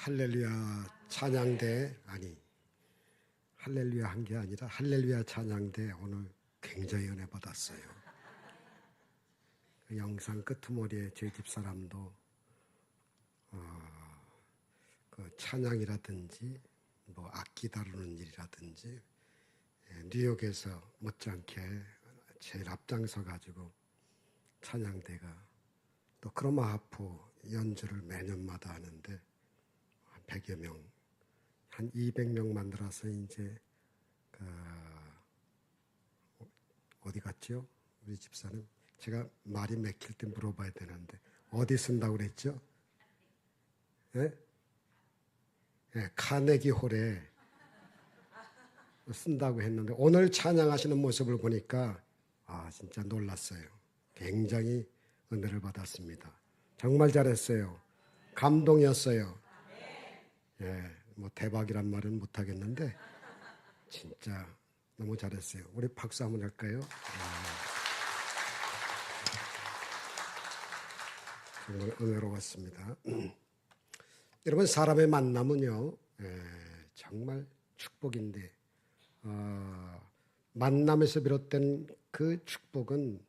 할렐루야 찬양대 할렐루야 한 게 아니라 할렐루야 찬양대 오늘 굉장히 은혜 받았어요. 그 영상 끄트머리에 저희 집사람도 그 찬양이라든지 뭐 악기 다루는 일이라든지 뉴욕에서 못지않게 제일 앞장서 가지고 찬양대가 또 크로마하프 연주를 매년마다 하는데 한 100여 명, 한 200명 만들어서 이제 어디 갔죠? 우리 집사는 제가 말이 맥힐 때 물어봐야 되는데 어디 쓴다고 그랬죠? 예? 예, 카네기 홀에 쓴다고 했는데 오늘 찬양하시는 모습을 보니까 진짜 놀랐어요. 굉장히 은혜를 받았습니다. 정말 잘했어요. 감동이었어요. 예, 뭐 대박이란 말은 못하겠는데 진짜 너무 잘했어요. 우리 박수 한번 할까요? 정말 은혜로웠습니다. 여러분, 사람의 만남은요 정말 축복인데 만남에서 비롯된 그 축복은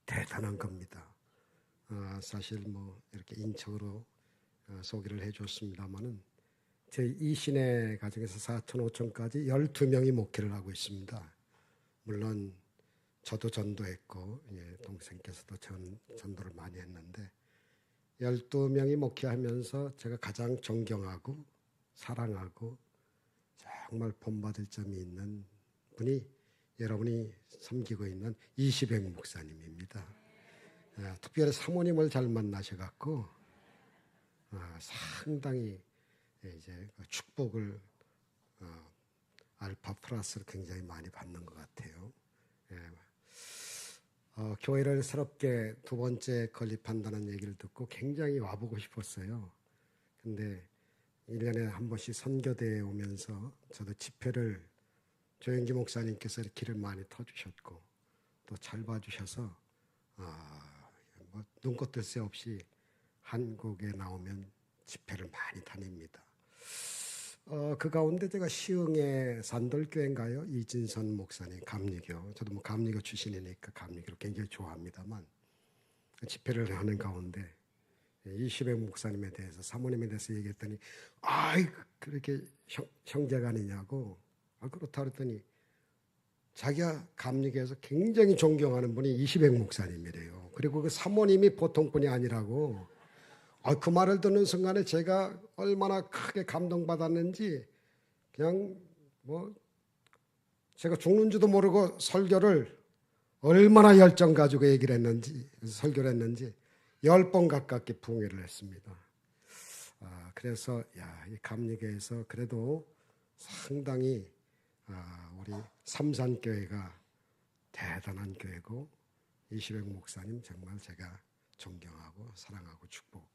대단한 겁니다. 사실 뭐 이렇게 인척으로 소개를 해줬습니다마는 제 이신의 가정에서 4천, 5천까지 12명이 목회를 하고 있습니다. 물론 저도 전도했고 동생께서도 전도를 많이 했는데 12명이 목회하면서 제가 가장 존경하고 사랑하고 정말 본받을 점이 있는 분이 여러분이 섬기고 있는 이시백 목사님입니다. 특별히 사모님을 잘 만나셔갖고 상당히 이제 축복을 알파 플러스를 굉장히 많이 받는 것 같아요. 교회를 새롭게 두 번째 건립한다는 얘기를 듣고 굉장히 와보고 싶었어요. 근데 1년에 한 번씩 선교대에 오면서 저도 집회를 조영기 목사님께서 길을 많이 터주셨고 또 잘 봐주셔서 뭐 눈꽃 뜰 새 없이 한국에 나오면 집회를 많이 다닙니다. 그 가운데 제가 시흥의 산돌교회인가요? 이진선 목사님 감리교, 저도 뭐 감리교 출신이니까 감리교를 굉장히 좋아합니다만 집회를 하는 가운데 이시백 목사님에 대해서 사모님에 대해서 얘기했더니 그렇게 형제가 아니냐고 그렇다 그랬더니 자기가 감리교에서 굉장히 존경하는 분이 이시백 목사님이래요. 그리고 그 사모님이 보통 분이 아니라고. 그 말을 듣는 순간에 제가 얼마나 크게 감동받았는지 그냥 뭐 제가 죽는 줄도 모르고 설교를 얼마나 열정 가지고 얘기를 했는지 설교를 했는지 10번 가깝게 부흥회를 했습니다. 그래서 이 감리교에서 그래도 상당히 우리 삼산교회가 대단한 교회고 이시백 목사님 정말 제가 존경하고 사랑하고 축복.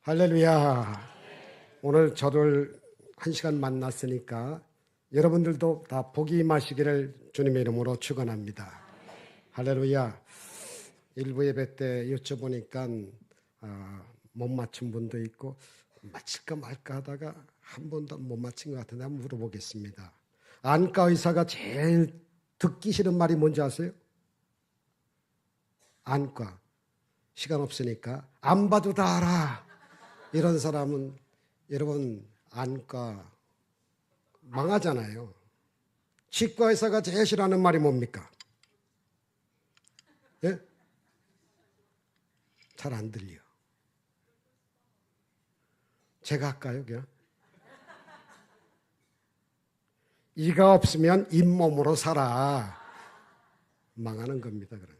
할렐루야. 오늘 저를 1시간 만났으니까 여러분들도 다 복이 임하시기를 주님의 이름으로 축원합니다. 할렐루야. 일부 예배 때 여쭤보니까 못 맞춘 분도 있고 맞힐까 말까 하다가 한 번도 못 맞힌 것 같은데 한번 물어보겠습니다. 안과 의사가 제일 듣기 싫은 말이 뭔지 아세요? 안과. 시간 없으니까 안 봐도 다 알아. 이런 사람은 여러분 안과 망하잖아요. 치과 의사가 제일 싫어하는 말이 뭡니까? 예? 잘 안 들려. 제가 할까요, 그냥? 이가 없으면 잇몸으로 살아. 망하는 겁니다, 그럼.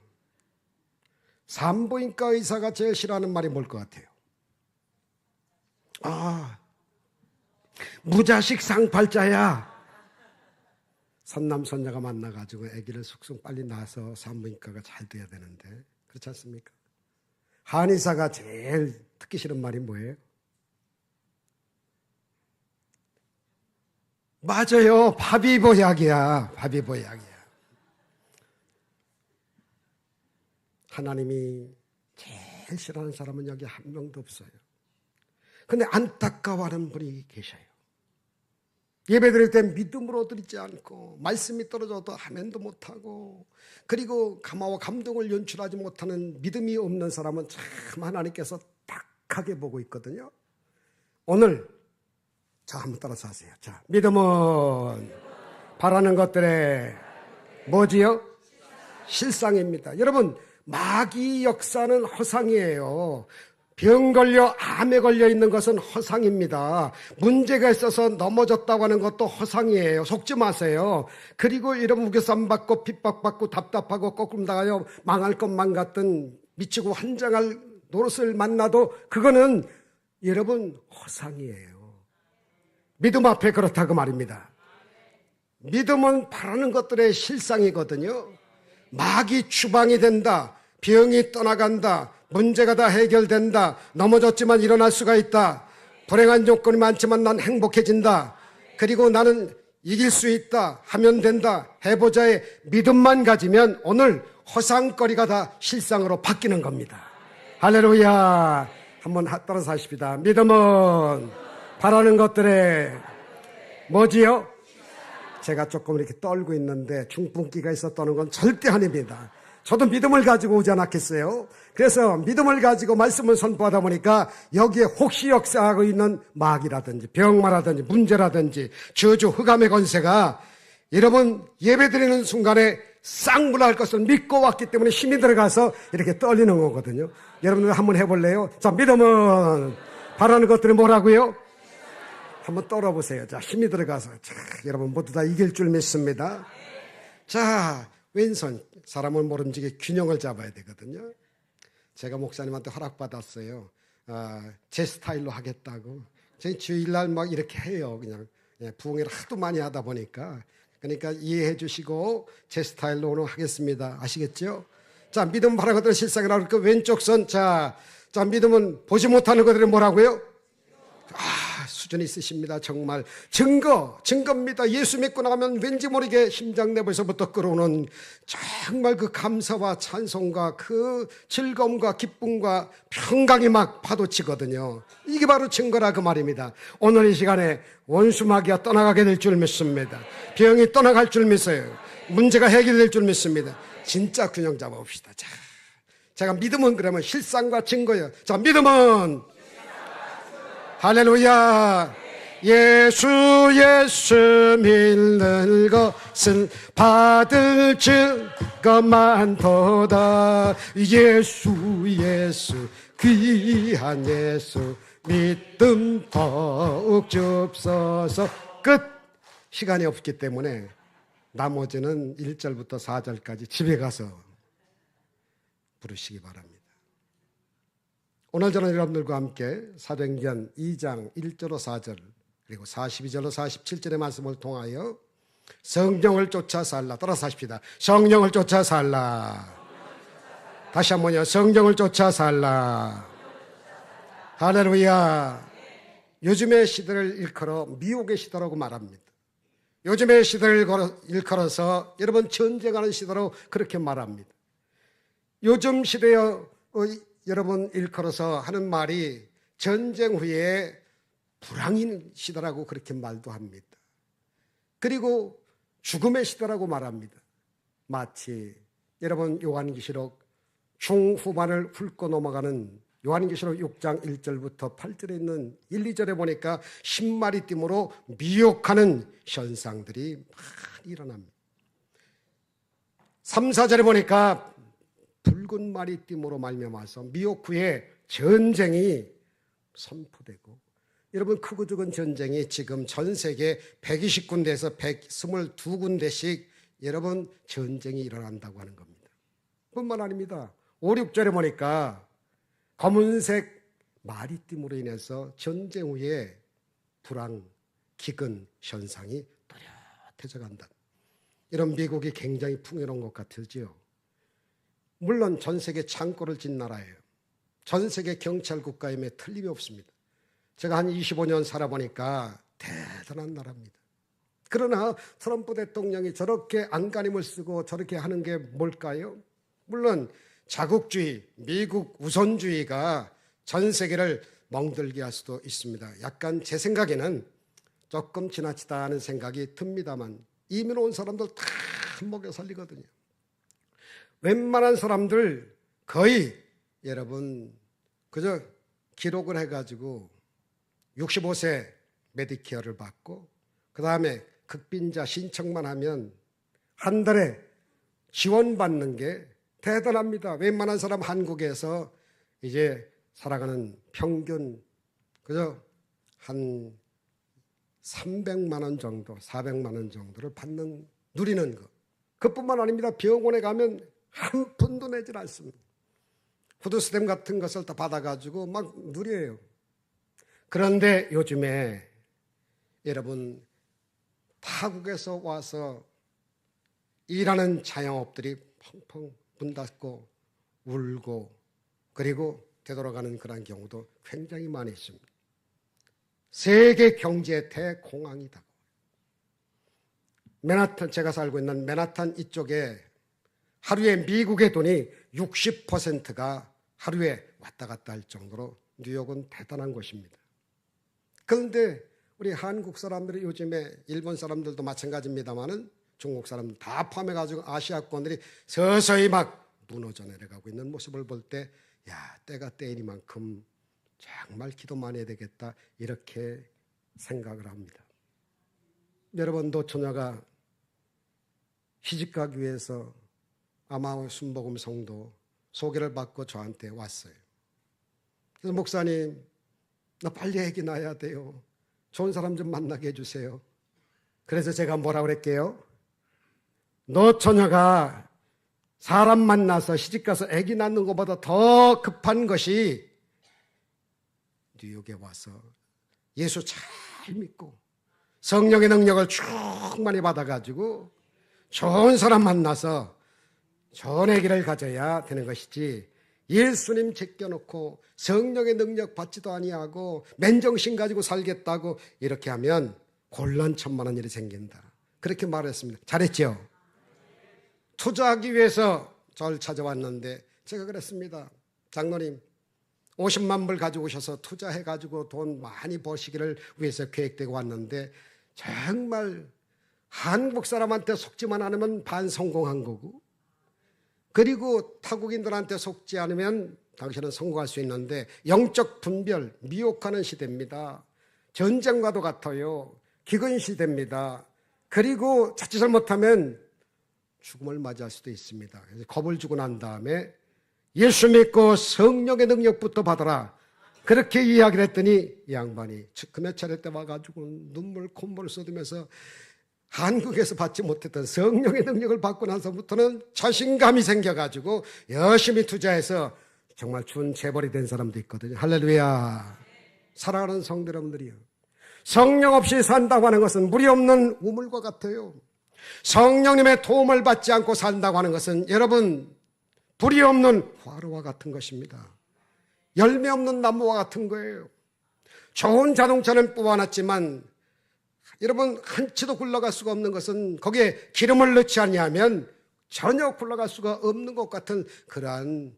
산부인과 의사가 제일 싫어하는 말이 뭘 것 같아요? 무자식 상팔자야. 선남선녀가 만나가지고 아기를 쑥쑥 빨리 낳아서 산부인과가 잘 돼야 되는데 그렇지 않습니까? 한의사가 제일 듣기 싫은 말이 뭐예요? 맞아요. 바비보약이야. 바비보약이야. 하나님이 제일 싫어하는 사람은 여기 한 명도 없어요. 근데 안타까워하는 분이 계셔요. 예배 드릴 때 믿음으로 드리지 않고 말씀이 떨어져도 아멘도 못하고 그리고 감화와 감동을 연출하지 못하는 믿음이 없는 사람은 참 하나님께서 딱하게 보고 있거든요. 오늘 자 한번 따라서 하세요. 자, 믿음은 바라는 것들의 뭐지요? 실상입니다. 여러분, 마귀 역사는 허상이에요. 병 걸려 암에 걸려 있는 것은 허상입니다. 문제가 있어서 넘어졌다고 하는 것도 허상이에요. 속지 마세요. 그리고 이런 무교삼 받고 핍박받고 답답하고 거꾸로 나가요 망할 것만 같은 미치고 환장할 노릇을 만나도 그거는 여러분 허상이에요. 믿음 앞에 그렇다고 말입니다. 믿음은 바라는 것들의 실상이거든요. 마귀 추방이 된다. 병이 떠나간다. 문제가 다 해결된다. 넘어졌지만 일어날 수가 있다. 불행한 조건이 많지만 난 행복해진다. 그리고 나는 이길 수 있다. 하면 된다. 해보자의 믿음만 가지면 오늘 허상거리가 다 실상으로 바뀌는 겁니다. 할렐루야. 한번 따라서 하십시다. 믿음은 바라는 것들에 뭐지요? 제가 조금 이렇게 떨고 있는데 중풍기가 있어 떠는 건 절대 아닙니다. 저도 믿음을 가지고 오지 않았겠어요? 그래서 믿음을 가지고 말씀을 선포하다 보니까 여기에 혹시 역사하고 있는 마귀라든지 병마라든지 문제라든지 저주 흑암의 권세가 여러분 예배드리는 순간에 쌍물할 것을 믿고 왔기 때문에 힘이 들어가서 이렇게 떨리는 거거든요. 여러분들 한번 해볼래요? 자, 믿음은 바라는 것들이 뭐라고요? 한번 떨어보세요. 자, 힘이 들어가서. 자, 여러분 모두 다 이길 줄 믿습니다. 자, 왼손. 사람은 모름지기 균형을 잡아야 되거든요. 제가 목사님한테 허락받았어요. 제 스타일로 하겠다고. 제 주일날 막 이렇게 해요. 그냥 부흥회를 하도 많이 하다 보니까. 그러니까 이해해 주시고 제 스타일로 오늘 하겠습니다. 아시겠죠? 자, 믿음 바라는 것들을 실상이라고 그러니까 왼쪽 손. 자, 믿음은 보지 못하는 것들이 뭐라고요? 수준이 있으십니다. 정말 증거입니다. 예수 믿고 나가면 왠지 모르게 심장 내부에서부터 끌어오는 정말 그 감사와 찬송과 그 즐거움과 기쁨과 평강이 막 파도치거든요. 이게 바로 증거라 그 말입니다. 오늘 이 시간에 원수마귀가 떠나가게 될 줄 믿습니다. 병이 떠나갈 줄 믿어요. 문제가 해결될 줄 믿습니다. 진짜 균형 잡아봅시다. 자, 제가 믿음은 그러면 실상과 증거예요. 자, 믿음은 할렐루야. 예수 믿는 것은 받을 증거 많도다. 예수 귀한 예수 믿음 더욱 줍소서. 끝. 시간이 없기 때문에 나머지는 1절부터 4절까지 집에 가서 부르시기 바랍니다. 오늘 저는 여러분들과 함께 사도행전 2장 1절로 4절 그리고 42절로 47절의 말씀을 통하여 성령을 쫓아 살라. 따라서 하십시다. 성령을 쫓아 살라. 다시 한번요. 성령을 쫓아 살라. 할렐루야. 요즘의 시대를 일컬어 미혹의 시대라고 말합니다. 요즘의 시대를 일컬어서 여러분 전쟁하는 시대로 그렇게 말합니다. 요즘 시대여 여러분 일컬어서 하는 말이 전쟁 후에 불황인 시대라고 그렇게 말도 합니다. 그리고 죽음의 시대라고 말합니다. 마치 여러분 요한계시록 중후반을 훑고 넘어가는 요한계시록 6장 1절부터 8절에 있는 1, 2절에 보니까 10마리 띠으로 미혹하는 현상들이 많이 일어납니다. 3, 4절에 보니까 붉은 마리띠으로 말미암아서 미혹 후에 전쟁이 선포되고 여러분 크고 작은 전쟁이 지금 전 세계 120군데에서 122군데씩 여러분 전쟁이 일어난다고 하는 겁니다. 뿐만 아닙니다. 5, 6절에 보니까 검은색 마리띠으로 인해서 전쟁 후에 불황, 기근 현상이 또렷해져 간다. 이런 미국이 굉장히 풍요로운 것 같으지요. 물론 전 세계 창고를 진 나라예요. 전 세계 경찰 국가임에 틀림이 없습니다. 제가 한 25년 살아보니까 대단한 나라입니다. 그러나 트럼프 대통령이 저렇게 안간힘을 쓰고 저렇게 하는 게 뭘까요? 물론 자국주의, 미국 우선주의가 전 세계를 멍들게 할 수도 있습니다. 약간 제 생각에는 조금 지나치다 하는 생각이 듭니다만 이민 온 사람들 다 먹여 살리거든요. 웬만한 사람들 거의 여러분 그저 기록을 해가지고 65세 메디케어를 받고 그 다음에 극빈자 신청만 하면 한 달에 지원받는 게 대단합니다. 웬만한 사람 한국에서 이제 살아가는 평균 그저 한 300만 원 정도, 400만 원 정도를 누리는 것. 그뿐만 아닙니다. 병원에 가면 한 푼도 내질 않습니다. 후드스탬 같은 것을 다 받아가지고 막 누려요. 그런데 요즘에 여러분 타국에서 와서 일하는 자영업들이 펑펑 문 닫고 울고 그리고 되돌아가는 그런 경우도 굉장히 많이 있습니다. 세계 경제의 대공황이다. 맨하탄, 제가 살고 있는 맨하탄 이쪽에 하루에 미국의 돈이 60%가 하루에 왔다 갔다 할 정도로 뉴욕은 대단한 곳입니다. 그런데 우리 한국 사람들이 요즘에 일본 사람들도 마찬가지입니다만은 중국 사람들 다 포함해가지고 아시아권들이 서서히 막 무너져 내려가고 있는 모습을 볼 때 야, 때가 때이니만큼 정말 기도 많이 해야 되겠다 이렇게 생각을 합니다. 여러분 노처녀가 시집가기 위해서 아마 순복음 성도 소개를 받고 저한테 왔어요. 그래서 목사님 나 빨리 애기 낳아야 돼요. 좋은 사람 좀 만나게 해주세요. 그래서 제가 뭐라 그랬게요? 노처녀가 사람 만나서 시집가서 애기 낳는 것보다 더 급한 것이 뉴욕에 와서 예수 잘 믿고 성령의 능력을 충만히 받아가지고 좋은 사람 만나서 좋은 아기를 가져야 되는 것이지 예수님 제껴놓고 성령의 능력 받지도 아니하고 맨정신 가지고 살겠다고 이렇게 하면 곤란천만한 일이 생긴다. 그렇게 말했습니다. 잘했죠? 투자하기 위해서 저를 찾아왔는데 제가 그랬습니다. 장로님 50만 불 가지고 오셔서 투자해가지고 돈 많이 버시기를 위해서 계획되고 왔는데 정말 한국 사람한테 속지만 않으면 반성공한 거고 그리고 타국인들한테 속지 않으면 당신은 성공할 수 있는데 영적 분별, 미혹하는 시대입니다. 전쟁과도 같아요. 기근 시대입니다. 그리고 자칫 잘못하면 죽음을 맞이할 수도 있습니다. 그래서 겁을 주고 난 다음에 예수 믿고 성령의 능력부터 받아라. 그렇게 이야기를 했더니 이 양반이 금요 차례 때 와가지고 눈물 콧물을 쏟으면서 한국에서 받지 못했던 성령의 능력을 받고 나서부터는 자신감이 생겨가지고 열심히 투자해서 정말 준 재벌이 된 사람도 있거든요. 할렐루야. 사랑하는 성도 여러분들이요. 성령 없이 산다고 하는 것은 물이 없는 우물과 같아요. 성령님의 도움을 받지 않고 산다고 하는 것은 여러분 불이 없는 화로와 같은 것입니다. 열매 없는 나무와 같은 거예요. 좋은 자동차는 뽑아놨지만 여러분 한치도 굴러갈 수가 없는 것은 거기에 기름을 넣지 아니하면 전혀 굴러갈 수가 없는 것 같은 그러한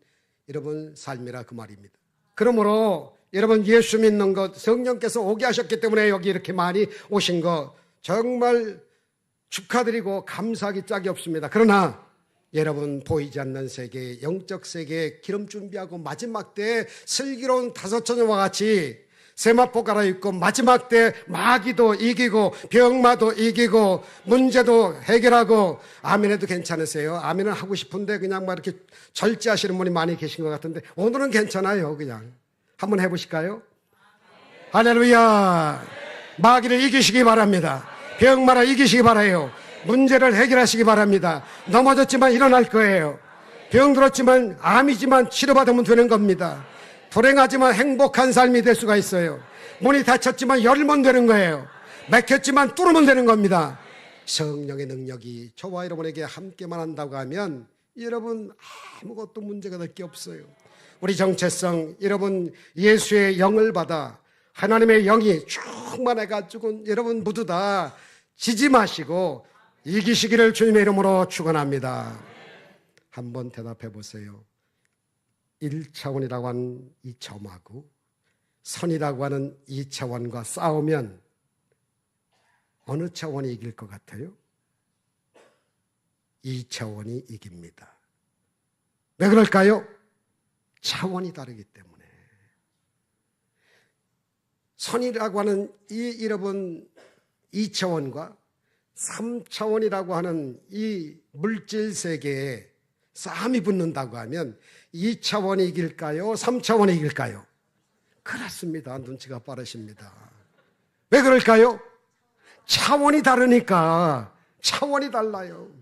여러분 삶이라 그 말입니다. 그러므로 여러분 예수 믿는 것 성령께서 오게 하셨기 때문에 여기 이렇게 많이 오신 거 정말 축하드리고 감사하기 짝이 없습니다. 그러나 여러분 보이지 않는 세계 영적 세계에 기름 준비하고 마지막 때에 슬기로운 다섯 처녀와 같이 세마포 갈아입고 마지막 때 마귀도 이기고 병마도 이기고 문제도 해결하고 아멘해도 괜찮으세요? 아멘은 하고 싶은데 그냥 막 이렇게 절제하시는 분이 많이 계신 것 같은데 오늘은 괜찮아요. 그냥 한번 해보실까요? 할렐루야. 마귀를 이기시기 바랍니다. 병마를 이기시기 바라요. 문제를 해결하시기 바랍니다. 넘어졌지만 일어날 거예요. 병들었지만 암이지만 치료받으면 되는 겁니다. 불행하지만 행복한 삶이 될 수가 있어요. 문이 닫혔지만 열면 되는 거예요. 막혔지만 뚫으면 되는 겁니다. 성령의 능력이 저와 여러분에게 함께만 한다고 하면 여러분 아무것도 문제가 될 게 없어요. 우리 정체성 여러분 예수의 영을 받아 하나님의 영이 충만해가지고 여러분 모두 다 지지 마시고 이기시기를 주님의 이름으로 축원합니다. 한번 대답해 보세요. 1차원이라고 하는 이 점하고 선이라고 하는 2차원과 싸우면 어느 차원이 이길 것 같아요? 2차원이 이깁니다. 왜 그럴까요? 차원이 다르기 때문에. 선이라고 하는 이 여러분 2차원과 3차원이라고 하는 이 물질 세계에 싸움이 붙는다고 하면 2차원이 이길까요? 3차원이 이길까요? 그렇습니다. 눈치가 빠르십니다. 왜 그럴까요? 차원이 다르니까. 차원이 달라요.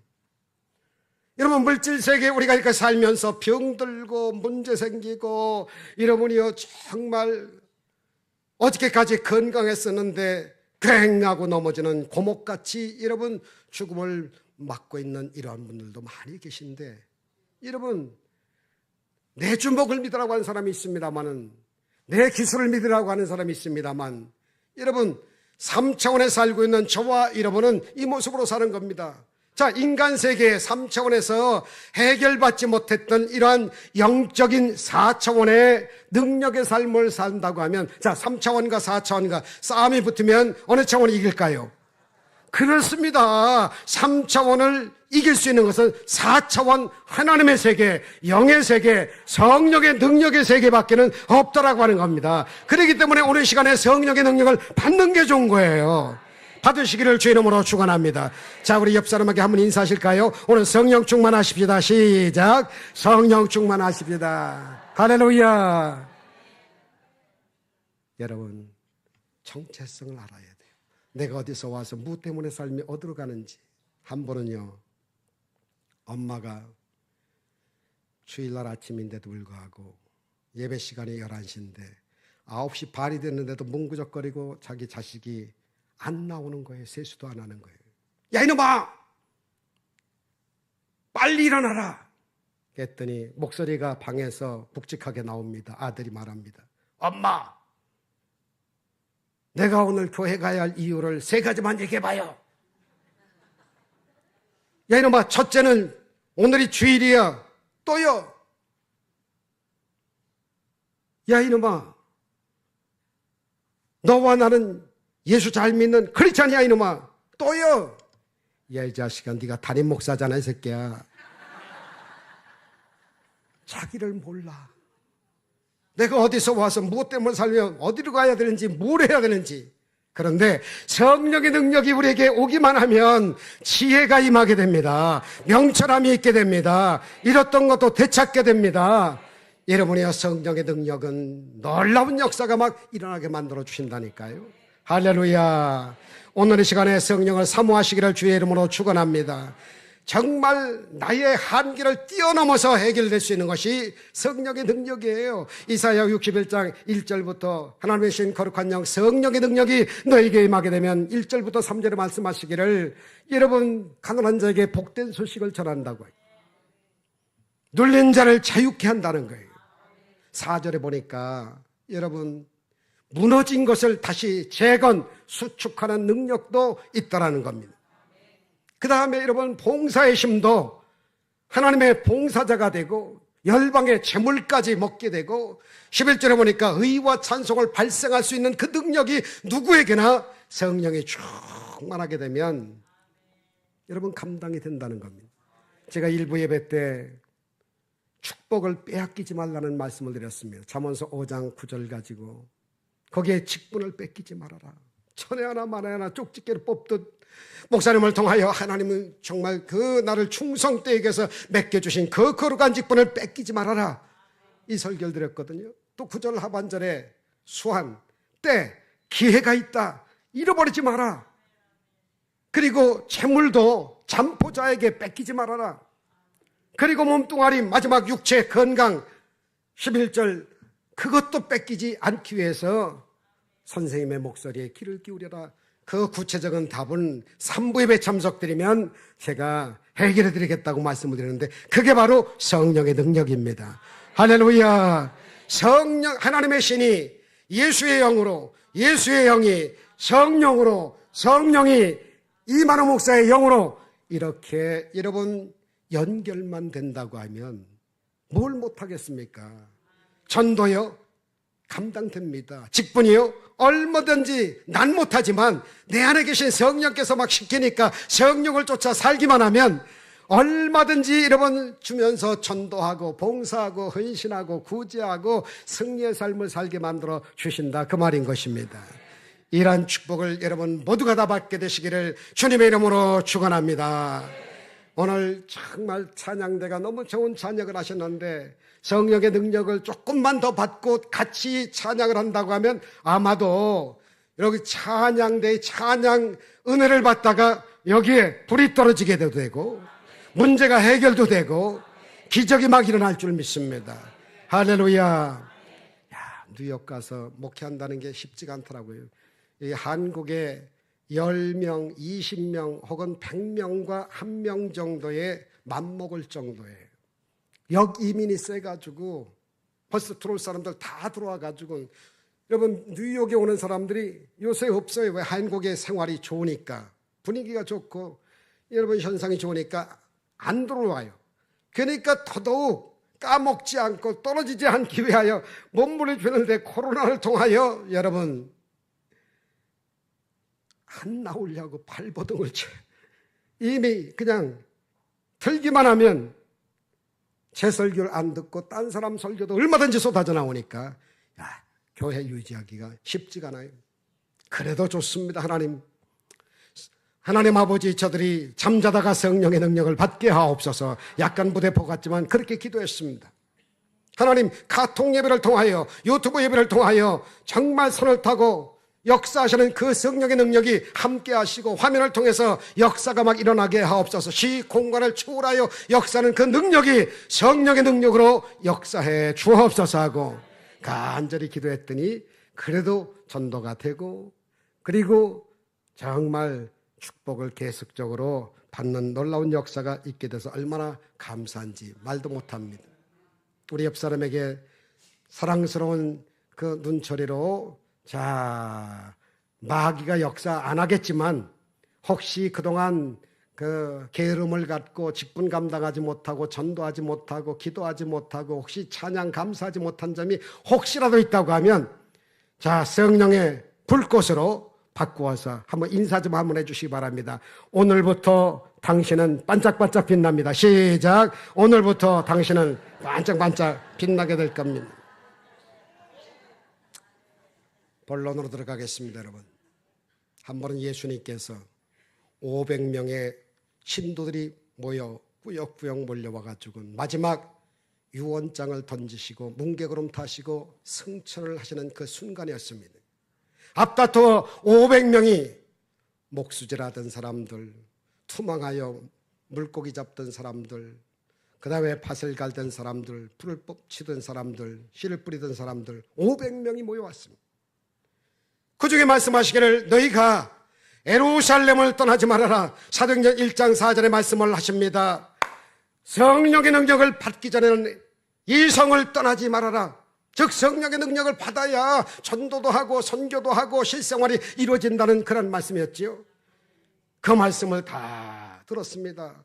여러분, 물질 세계에 우리가 이렇게 살면서 병들고 문제 생기고 여러분이요 정말 어저께까지 건강했었는데 괭하고 넘어지는 고목같이 여러분 죽음을 맞고 있는 이러한 분들도 많이 계신데, 여러분 내 주먹을 믿으라고 하는 사람이 있습니다만, 내 기술을 믿으라고 하는 사람이 있습니다만, 여러분 3차원에 살고 있는 저와 여러분은 이 모습으로 사는 겁니다. 자, 인간 세계의 3차원에서 해결받지 못했던 이러한 영적인 4차원의 능력의 삶을 산다고 하면, 자, 3차원과 4차원과 싸움이 붙으면 어느 차원이 이길까요? 그렇습니다. 3차원을 이길 수 있는 것은 4차원 하나님의 세계, 영의 세계, 성령의 능력의 세계밖에는 없다라고 하는 겁니다. 그렇기 때문에 오늘 시간에 성령의 능력을 받는 게 좋은 거예요. 받으시기를 주의 이름으로 축원합니다. 자, 우리 옆 사람에게 한번 인사하실까요? 오늘 성령 충만하십시다. 시작. 성령 충만하십시다. 할렐루야. 여러분, 정체성을 알아야 돼요. 내가 어디서 와서 무 때문에 삶이 어디로 가는지. 한 번은요, 엄마가 주일날 아침인데도 불구하고 예배 시간이 11시인데 9시 반이 됐는데도 뭉구적거리고 자기 자식이 안 나오는 거예요. 세수도 안 하는 거예요. 야, 이놈아! 빨리 일어나라! 그랬더니 목소리가 방에서 묵직하게 나옵니다. 아들이 말합니다. 엄마! 내가 오늘 교회 가야 할 이유를 3가지만 얘기해봐요. 야, 이놈아, 첫째는 오늘이 주일이야. 또요. 야, 이놈아, 너와 나는 예수 잘 믿는 크리스찬이야, 이놈아. 또요. 야, 이 자식아, 네가 담임 목사잖아, 이 새끼야. 자기를 몰라. 내가 어디서 와서 무엇 때문에 살면 어디로 가야 되는지, 뭘 해야 되는지. 그런데 성령의 능력이 우리에게 오기만 하면 지혜가 임하게 됩니다. 명철함이 있게 됩니다. 잃었던 것도 되찾게 됩니다. 여러분의 성령의 능력은 놀라운 역사가 막 일어나게 만들어 주신다니까요. 할렐루야. 오늘 이 시간에 성령을 사모하시기를 주의 이름으로 축원합니다. 정말 나의 한계를 뛰어넘어서 해결될 수 있는 것이 성령의 능력이에요. 이사야 61장 1절부터 하나님의 신 거룩한 영 성령의 능력이 너에게 임하게 되면 1절부터 3절에 말씀하시기를, 여러분 가난한 자에게 복된 소식을 전한다고 해요. 눌린 자를 자유케 한다는 거예요. 4절에 보니까 여러분 무너진 것을 다시 재건, 수축하는 능력도 있다라는 겁니다. 그 다음에 여러분 봉사의 힘도 하나님의 봉사자가 되고 열방의 재물까지 먹게 되고, 11절에 보니까 의와 찬송을 발생할 수 있는 그 능력이 누구에게나 성령이 충만하게 되면 여러분 감당이 된다는 겁니다. 제가 일부 예배 때 축복을 빼앗기지 말라는 말씀을 드렸습니다. 잠언서 5장 9절 가지고 거기에 직분을 뺏기지 말아라. 천에 하나 만에 하나 쪽집게로 뽑듯 목사님을 통하여 하나님은 정말 그 나를 충성되에게서 맡겨주신 그 거룩한 직분을 뺏기지 말아라. 이 설교를 드렸거든요. 또 9절 하반절에 수한, 때, 기회가 있다. 잃어버리지 마라. 그리고 재물도 잠포자에게 뺏기지 말아라. 그리고 몸뚱아리 마지막 육체 건강 11절 그것도 뺏기지 않기 위해서 선생님의 목소리에 귀를 기울여라. 그 구체적인 답은 3부 예배 참석드리면 제가 해결해 드리겠다고 말씀을 드리는데 그게 바로 성령의 능력입니다. 할렐루야. 성령, 하나님의 신이 예수의 영으로, 예수의 영이 성령으로, 성령이 이만호 목사의 영으로 이렇게 여러분 연결만 된다고 하면 뭘 못하겠습니까? 전도요, 감당됩니다. 직분이요? 얼마든지 난 못하지만 내 안에 계신 성령께서 막 시키니까 성령을 쫓아 살기만 하면 얼마든지 여러분 주면서 전도하고 봉사하고 헌신하고 구제하고 승리의 삶을 살게 만들어 주신다, 그 말인 것입니다. 이러한 축복을 여러분 모두가 다 받게 되시기를 주님의 이름으로 축원합니다. 오늘 정말 찬양대가 너무 좋은 찬양을 하셨는데 성령의 능력을 조금만 더 받고 같이 찬양을 한다고 하면 아마도 여기 찬양대의 찬양 은혜를 받다가 여기에 불이 떨어지게도 되고 문제가 해결도 되고 기적이 막 일어날 줄 믿습니다. 할렐루야. 야, 뉴욕 가서 목회한다는 게 쉽지가 않더라고요. 이 한국에 10명, 20명 혹은 100명과 1명 정도의 맘먹을 정도예요. 역이민이 세가지고 벌써 들어올 사람들 다 들어와가지고 여러분 뉴욕에 오는 사람들이 요새 없어요. 왜? 한국의 생활이 좋으니까, 분위기가 좋고 여러분 현상이 좋으니까 안 들어와요. 그러니까 더더욱 까먹지 않고 떨어지지 않기 위하여 몸부림 주는데 코로나를 통하여 여러분 안 나오려고 발버둥을 쳐. 이미 그냥 들기만 하면 제 설교를 안 듣고 딴 사람 설교도 얼마든지 쏟아져 나오니까 야, 교회 유지하기가 쉽지가 않아요. 그래도 좋습니다. 하나님 아버지, 저들이 잠자다가 성령의 능력을 받게 하옵소서. 약간 무대포 같지만 그렇게 기도했습니다. 하나님, 카톡 예배를 통하여 유튜브 예배를 통하여 정말 손을 타고 역사하시는 그 성령의 능력이 함께 하시고 화면을 통해서 역사가 막 일어나게 하옵소서. 시 공간을 초월하여 역사하는 그 능력이 성령의 능력으로 역사해 주옵소서 하고 간절히 기도했더니 그래도 전도가 되고 그리고 정말 축복을 계속적으로 받는 놀라운 역사가 있게 돼서 얼마나 감사한지 말도 못합니다. 우리 옆 사람에게 사랑스러운 그 눈초리로 자, 마귀가 역사 안 하겠지만 혹시 그동안 그 게으름을 갖고 직분 감당하지 못하고 전도하지 못하고 기도하지 못하고 혹시 찬양 감사하지 못한 점이 혹시라도 있다고 하면 자, 성령의 불꽃으로 바꾸어서 한번 인사 좀 한번 해주시기 바랍니다. 오늘부터 당신은 반짝반짝 빛납니다. 시작. 오늘부터 당신은 반짝반짝 빛나게 될 겁니다. 본론으로 들어가겠습니다. 여러분, 한 번은 예수님께서 500명의 신도들이 모여 꾸역꾸역 몰려와가지고 마지막 유언장을 던지시고 뭉게구름 타시고 승천을 하시는 그 순간이었습니다. 앞다투어 500명이 목수질하던 사람들, 투망하여 물고기 잡던 사람들, 그 다음에 밭을 갈던 사람들, 풀을 뽑치던 사람들, 씨를 뿌리던 사람들 500명이 모여왔습니다. 그 중에 말씀하시기를 너희가 예루살렘을 떠나지 말아라. 사도행전 1장 4절에 말씀을 하십니다. 성령의 능력을 받기 전에는 이 성을 떠나지 말아라. 즉 성령의 능력을 받아야 전도도 하고 선교도 하고 실생활이 이루어진다는 그런 말씀이었지요. 그 말씀을 다 들었습니다.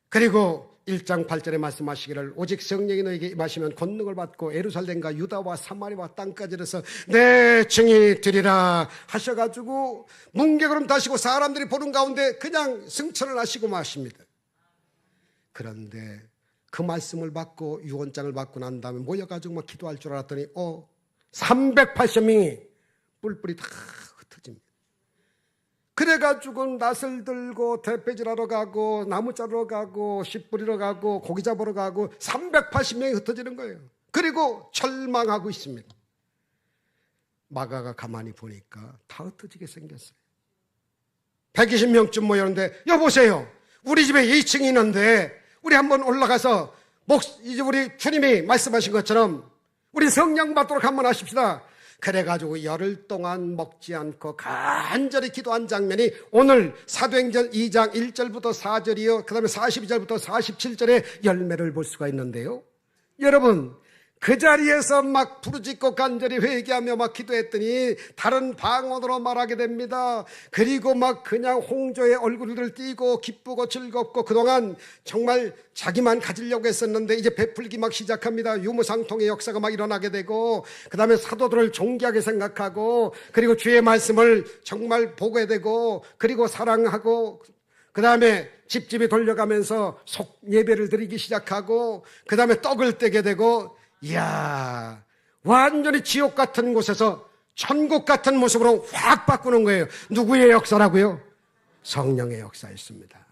그리고 1장 8절에 말씀하시기를 오직 성령이 너에게 임하시면 권능을 받고 예루살렘과 유다와 사마리아와 땅까지 이르러서 내 증인이 되리라 하셔가지고 뭉게구름 타시고 사람들이 보는 가운데 그냥 승천을 하시고 마십니다. 그런데 그 말씀을 받고 유언장을 받고 난 다음에 모여가지고 막 기도할 줄 알았더니 380명이 뿔뿔이 다 흩어집니다. 그래가지고 낫을 들고 대패질하러 가고 나무 자르러 가고 씨 뿌리러 가고 고기 잡으러 가고 380명이 흩어지는 거예요. 그리고 절망하고 있습니다. 마가가 가만히 보니까 다 흩어지게 생겼어요. 120명쯤 모였는데 여보세요, 우리 집에 2층이 있는데 우리 한번 올라가서 이제 우리 주님이 말씀하신 것처럼 우리 성령 받도록 한번 하십시다. 그래가지고 열흘 동안 먹지 않고 간절히 기도한 장면이 오늘 사도행전 2장 1절부터 4절이요 그 다음에 42절부터 47절의 열매를 볼 수가 있는데요. 여러분, 그 자리에서 막 부르짖고 간절히 회개하며 막 기도했더니 다른 방언으로 말하게 됩니다. 그리고 막 그냥 홍조의 얼굴을 띄고 기쁘고 즐겁고 그동안 정말 자기만 가지려고 했었는데 이제 베풀기 막 시작합니다. 유무상통의 역사가 막 일어나게 되고, 그 다음에 사도들을 존귀하게 생각하고, 그리고 주의 말씀을 정말 보게 되고, 그리고 사랑하고, 그 다음에 집집이 돌려가면서 속 예배를 드리기 시작하고, 그 다음에 떡을 떼게 되고, 이야, 완전히 지옥 같은 곳에서 천국 같은 모습으로 확 바꾸는 거예요. 누구의 역사라고요? 성령의 역사였습니다.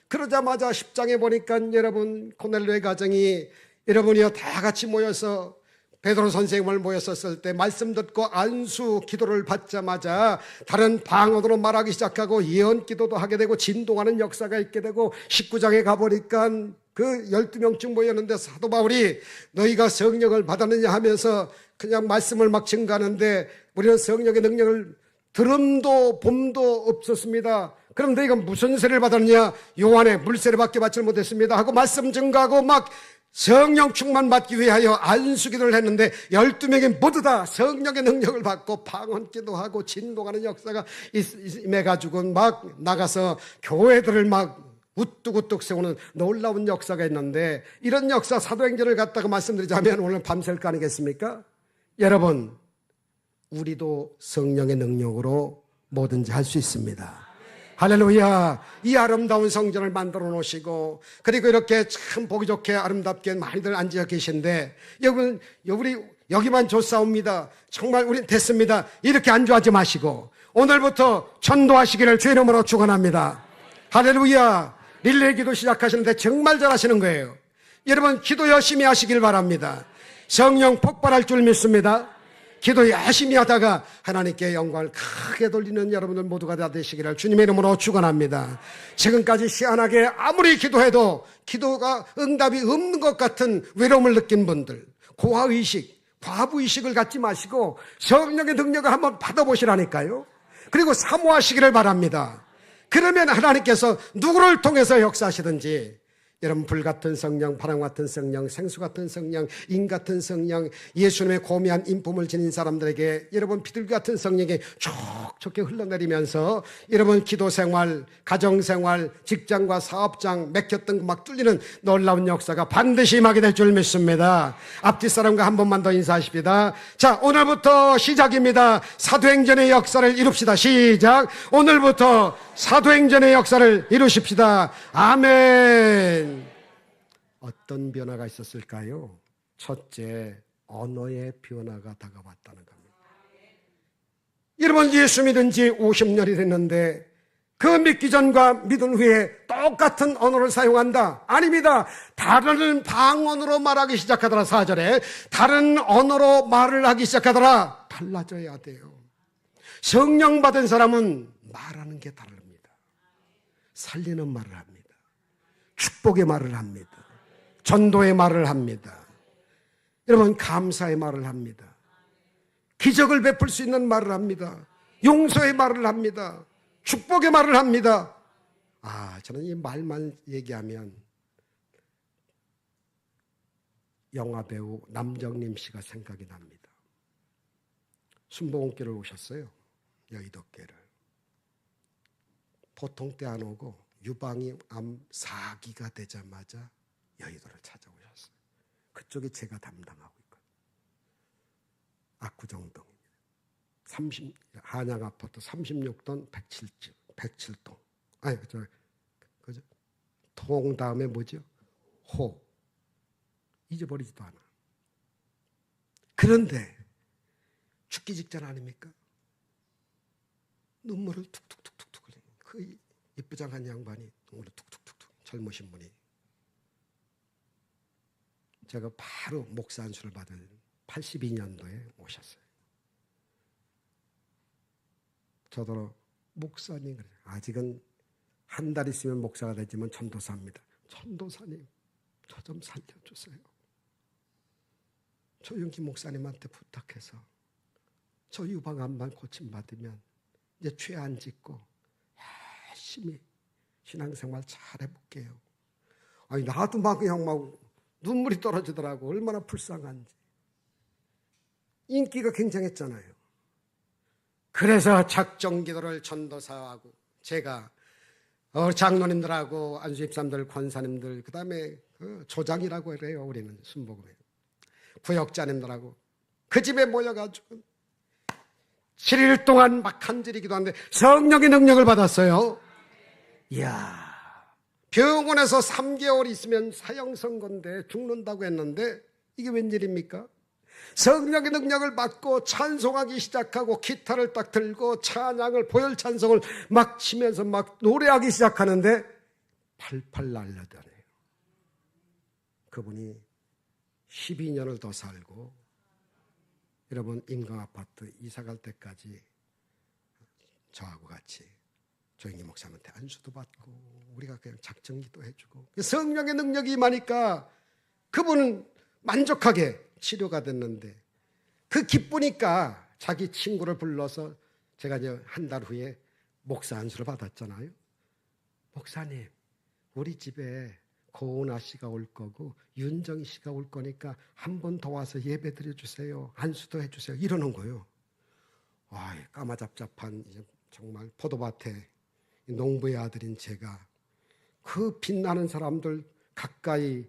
그러자마자 10장에 보니까 여러분, 고넬료의 가정이 여러분이요 다 같이 모여서 베드로 선생님을 모였었을 때 말씀 듣고 안수 기도를 받자마자 다른 방언으로 말하기 시작하고 예언 기도도 하게 되고 진동하는 역사가 있게 되고, 19장에 가보니까 그 12명쯤 모였는데 사도 바울이 너희가 성령을 받았느냐 하면서 그냥 말씀을 막 증가하는데, 우리는 성령의 능력을 들음도 봄도 없었습니다. 그럼 너희가 무슨 세례를 받았느냐? 요한의 물세례밖에 받지 못했습니다 하고 말씀 증가하고 막 성령 충만 받기 위하여 안수기도를 했는데 12명이 모두 다 성령의 능력을 받고 방언기도 하고 진동하는 역사가 임해가지고 막 나가서 교회들을 막 우뚝우뚝 세우는 놀라운 역사가 있는데, 이런 역사 사도행전을 갖다가 말씀드리자면 오늘 밤샐 거 아니겠습니까? 여러분, 우리도 성령의 능력으로 뭐든지 할 수 있습니다. 할렐루야. 이 아름다운 성전을 만들어 놓으시고, 그리고 이렇게 참 보기 좋게 아름답게 많이들 앉아 계신데, 여러분, 우리 여기만 좋사옵니다. 정말 우린 됐습니다. 이렇게 안주하지 마시고 오늘부터 전도하시기를 주의 이름으로 축원합니다. 할렐루야. 릴레이 기도 시작하시는데 정말 잘하시는 거예요. 여러분, 기도 열심히 하시길 바랍니다. 성령 폭발할 줄 믿습니다. 기도 열심히 하다가 하나님께 영광을 크게 돌리는 여러분들 모두가 다 되시기를 주님의 이름으로 축원합니다. 지금까지 희한하게 아무리 기도해도 기도가 응답이 없는 것 같은 외로움을 느낀 분들, 고아의식, 과부의식을 갖지 마시고 성령의 능력을 한번 받아보시라니까요. 그리고 사모하시기를 바랍니다. 그러면 하나님께서 누구를 통해서 역사하시든지, 여러분, 불같은 성령, 바람 같은 성령, 생수 같은 성령, 인 같은 성령, 예수님의 고미한 인품을 지닌 사람들에게 여러분 비둘기 같은 성령이 촉촉히 흘러내리면서 여러분 기도생활, 가정생활, 직장과 사업장 맥혔던 막 뚫리는 놀라운 역사가 반드시 임하게 될 줄 믿습니다. 앞뒤 사람과 한 번만 더 인사하십니다. 자, 오늘부터 시작입니다. 사도행전의 역사를 이룹시다. 시작. 오늘부터 사도행전의 역사를 이루십시다. 아멘. 어떤 변화가 있었을까요? 첫째, 언어의 변화가 다가왔다는 겁니다. 여러분, 예수 믿은 지 50년이 됐는데 그 믿기 전과 믿은 후에 똑같은 언어를 사용한다? 아닙니다. 다른 방언으로 말하기 시작하더라. 4절에 다른 언어로 말을 하기 시작하더라. 달라져야 돼요. 성령 받은 사람은 말하는 게 다릅니다. 살리는 말을 합니다. 축복의 말을 합니다. 전도의 말을 합니다. 여러분, 감사의 말을 합니다. 기적을 베풀 수 있는 말을 합니다. 용서의 말을 합니다. 축복의 말을 합니다. 저는 이 말만 얘기하면 영화배우 남정림 씨가 생각이 납니다. 순복음교를 오셨어요. 여의도교를. 보통 때 안 오고 유방암 4기가 되자마자 여의도를 찾아오셨어요. 그쪽에 제가 담당하고 있거든요. 압구정동입니다. 한양 아파트 36동 107동. 그죠? 통 다음에 뭐죠? 호. 잊어버리지도 않아. 그런데 죽기 직전 아닙니까? 눈물을 툭툭툭툭 흘리는 그 이쁘장한 양반이 눈물을 툭툭툭툭, 젊으신 분이. 제가 바로 목사 안수를 받은 82년도에 오셨어요. 저더러 목사님, 아직은 한 달 있으면 목사가 되지만 전도사입니다. 전도사님, 저 좀 살려주세요. 조윤기 목사님한테 부탁해서 저 유방암만 고침받으면 이제 죄 안 짓고 열심히 신앙생활 잘 해볼게요. 아니, 나도 막 그냥 막 눈물이 떨어지더라고. 얼마나 불쌍한지. 인기가 굉장했잖아요. 그래서 작정기도를 전도사하고 제가 장로님들하고 안수집사님들, 권사님들, 그 다음에 조장이라고 그래요. 우리는 순복음에 구역자님들하고 그 집에 모여가지고 7일 동안 막 간절히 기도하는데 성령의 능력을 받았어요. 이야, 병원에서 3개월 있으면 사형 선고인데 죽는다고 했는데 이게 웬일입니까? 성령의 능력을 받고 찬송하기 시작하고 기타를 딱 들고 찬양을 보혈 찬송을 막 치면서 막 노래하기 시작하는데 팔팔 날려다녀요. 그분이 12년을 더 살고 여러분 인강아파트 이사갈 때까지 저하고 같이 조영기 목사님한테 안수도 받고 우리가 그냥 작정기도 해주고 성령의 능력이 임하니까 그분은 만족하게 치료가 됐는데 그 기쁘니까 자기 친구를 불러서 제가 이제 한 달 후에 목사 안수를 받았잖아요. 목사님, 우리 집에 고은아 씨가 올 거고 윤정희 씨가 올 거니까 한 번 더 와서 예배 드려주세요. 안수도 해주세요. 이러는 거예요. 와, 까마잡잡한 정말 포도밭에 농부의 아들인 제가 그 빛나는 사람들 가까이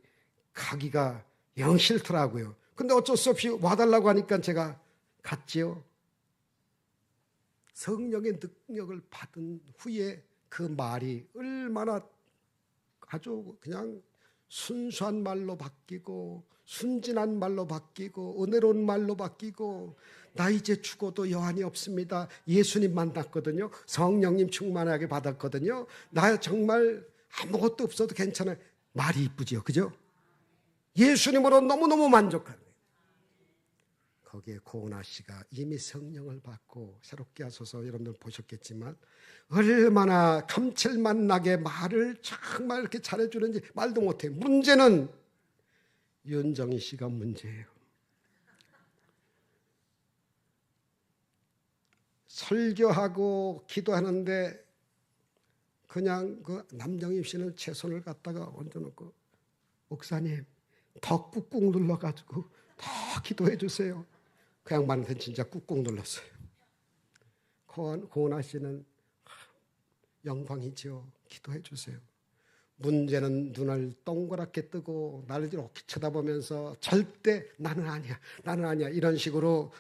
가기가 영 싫더라고요. 근데 어쩔 수 없이 와달라고 하니까 제가 갔지요. 성령의 능력을 받은 후에 그 말이 얼마나 아주 그냥 순수한 말로 바뀌고 순진한 말로 바뀌고 은혜로운 말로 바뀌고 나 이제 죽어도 여한이 없습니다. 예수님 만났거든요. 성령님 충만하게 받았거든요. 나 정말 아무것도 없어도 괜찮아요. 말이 이쁘지요. 그죠? 예수님으로 너무너무 만족하네요. 거기에 고은아 씨가 이미 성령을 받고 새롭게 하소서 여러분들 보셨겠지만 얼마나 감칠맛 나게 말을 정말 이렇게 잘해주는지 말도 못해요. 문제는 윤정희 씨가 문제예요. 설교하고 기도하는데 그냥 그 남정희 씨는 제 손을 갖다가 얹어놓고 목사님 더 꾹꾹 눌러가지고 더 기도해 주세요. 그 양반한테는 진짜 꾹꾹 눌렀어요. 고은아 씨는 영광이죠. 기도해 주세요. 문제는 눈을 동그랗게 뜨고 나를 이렇게 쳐다보면서 절대 나는 아니야 이런 식으로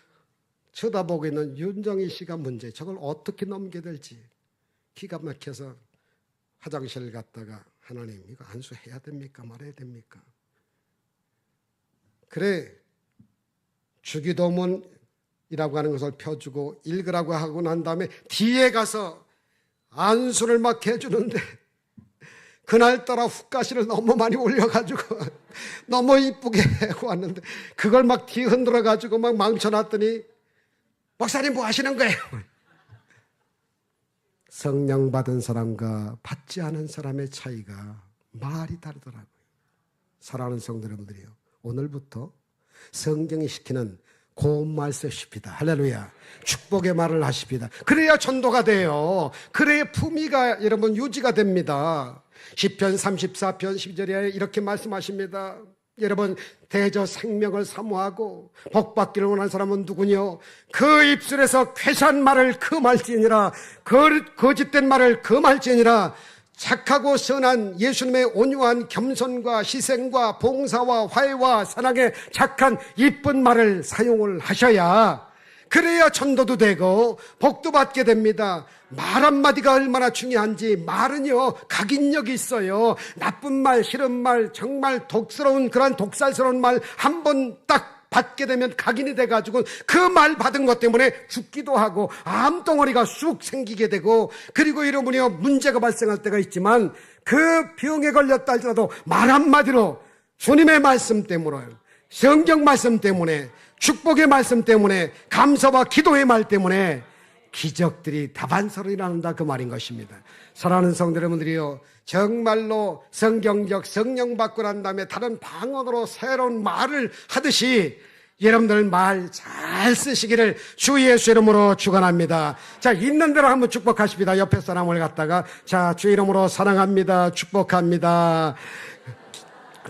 쳐다보고 있는 윤정희 씨가 문제. 저걸 어떻게 넘겨야 될지 기가 막혀서 화장실 갔다가 하나님 이거 안수해야 됩니까 말아야 됩니까? 그래 주기도문이라고 하는 것을 펴주고 읽으라고 하고 난 다음에 뒤에 가서 안수를 막 해주는데 그날따라 훅가시를 너무 많이 올려가지고 너무 이쁘게 하고 왔는데 그걸 막 뒤 흔들어가지고 막 망쳐놨더니 목사님 뭐 하시는 거예요? 성령 받은 사람과 받지 않은 사람의 차이가 말이 다르더라고요. 사랑하는 성도 여러분들이요, 오늘부터 성경이 시키는 고운 말 쓰십시다. 할렐루야. 축복의 말을 하십시다. 그래야 전도가 돼요. 그래야 품위가 여러분 유지가 됩니다. 시편 34편 12절에 이렇게 말씀하십니다. 여러분 대저 생명을 사모하고 복받기를 원하는 사람은 누구뇨? 그 입술에서 쾌한 말을 금할지니라. 거짓된 말을 금할지니라. 착하고 선한 예수님의 온유한 겸손과 희생과 봉사와 화해와 사랑의 착한 이쁜 말을 사용을 하셔야 그래야 전도도 되고 복도 받게 됩니다. 말 한마디가 얼마나 중요한지. 말은요 각인력이 있어요. 나쁜 말, 싫은 말, 정말 독스러운 그런 독살스러운 말 한 번 딱 받게 되면 각인이 돼가지고 그 말 받은 것 때문에 죽기도 하고 암덩어리가 쑥 생기게 되고, 그리고 여러분이요 문제가 발생할 때가 있지만 그 병에 걸렸다 할지라도 말 한마디로 주님의 말씀 때문에, 성경 말씀 때문에, 축복의 말씀 때문에, 감사와 기도의 말 때문에 기적들이 다반사로 일어난다, 그 말인 것입니다. 사랑하는 성도 여러분들이요, 정말로 성경적 성령 받고 난 다음에 다른 방언으로 새로운 말을 하듯이 여러분들 말 잘 쓰시기를 주 예수 이름으로 축원합니다. 자, 있는 대로 한번 축복하십니다. 옆에 사람을 갖다가 자, 주 이름으로 사랑합니다, 축복합니다.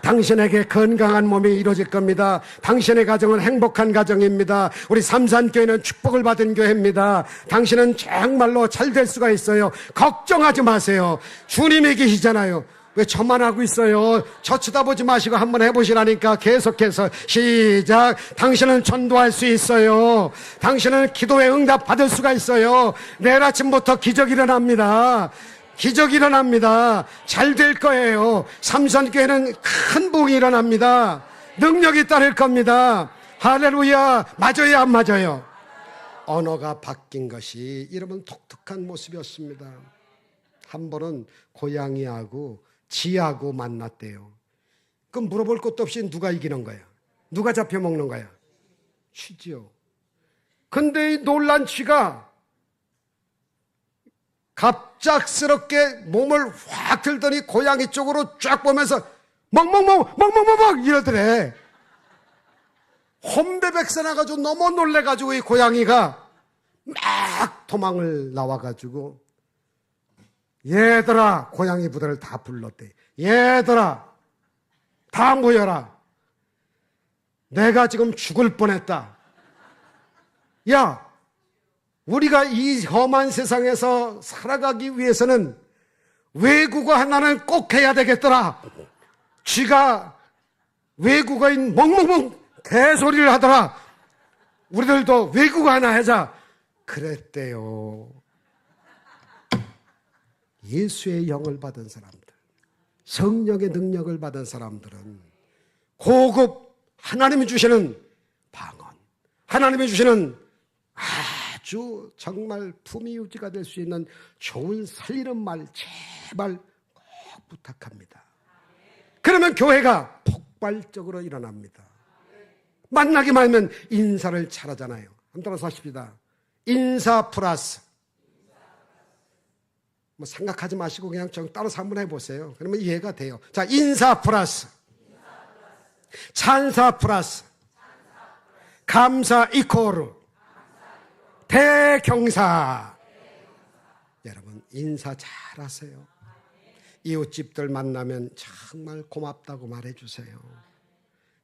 당신에게 건강한 몸이 이루어질 겁니다. 당신의 가정은 행복한 가정입니다. 우리 삼산교회는 축복을 받은 교회입니다. 당신은 정말로 잘 될 수가 있어요. 걱정하지 마세요. 주님이 계시잖아요. 왜 저만 하고 있어요? 저 쳐다보지 마시고 한번 해보시라니까. 계속해서 시작. 당신은 전도할 수 있어요. 당신은 기도에 응답 받을 수가 있어요. 내일 아침부터 기적이 일어납니다. 기적이 일어납니다. 잘 될 거예요. 삼선교회는 큰 부흥이 일어납니다. 능력이 따를 겁니다. 할렐루야. 맞아요, 안 맞아요? 언어가 바뀐 것이 여러분 독특한 모습이었습니다. 한 번은 고양이하고 쥐하고 만났대요. 그럼 물어볼 것도 없이 누가 이기는 거야? 누가 잡혀먹는 거야? 쥐지요. 근데 이 놀란 쥐가 갑작스럽게 몸을 확 들더니 고양이 쪽으로 쫙 보면서 멍멍멍 이러더래. 혼배백세 나가지고 너무 놀래가지고 이 고양이가 막 도망을 나와가지고 얘들아, 고양이 부대를 다 불렀대. 얘들아, 다 모여라. 내가 지금 죽을 뻔했다. 야, 우리가 이 험한 세상에서 살아가기 위해서는 외국어 하나는 꼭 해야 되겠더라. 쥐가 외국어인 멍멍멍 개소리를 하더라. 우리들도 외국어 하나 하자. 그랬대요. 예수의 영을 받은 사람들, 성령의 능력을 받은 사람들은 고급 하나님이 주시는 방언, 하나님이 주시는 아주 정말 품위 유지가 될 수 있는 좋은 살리는 말 제발 꼭 부탁합니다. 그러면 교회가 폭발적으로 일어납니다. 만나기만 하면 인사를 잘하잖아요. 한번 따라서 하십시다. 인사 플러스. 뭐 생각하지 마시고 그냥 따라서 한번 해보세요. 그러면 이해가 돼요. 자, 인사 플러스, 찬사 플러스, 감사 이코르, 대경사. 여러분 인사 잘하세요. 이웃집들 만나면 정말 고맙다고 말해주세요.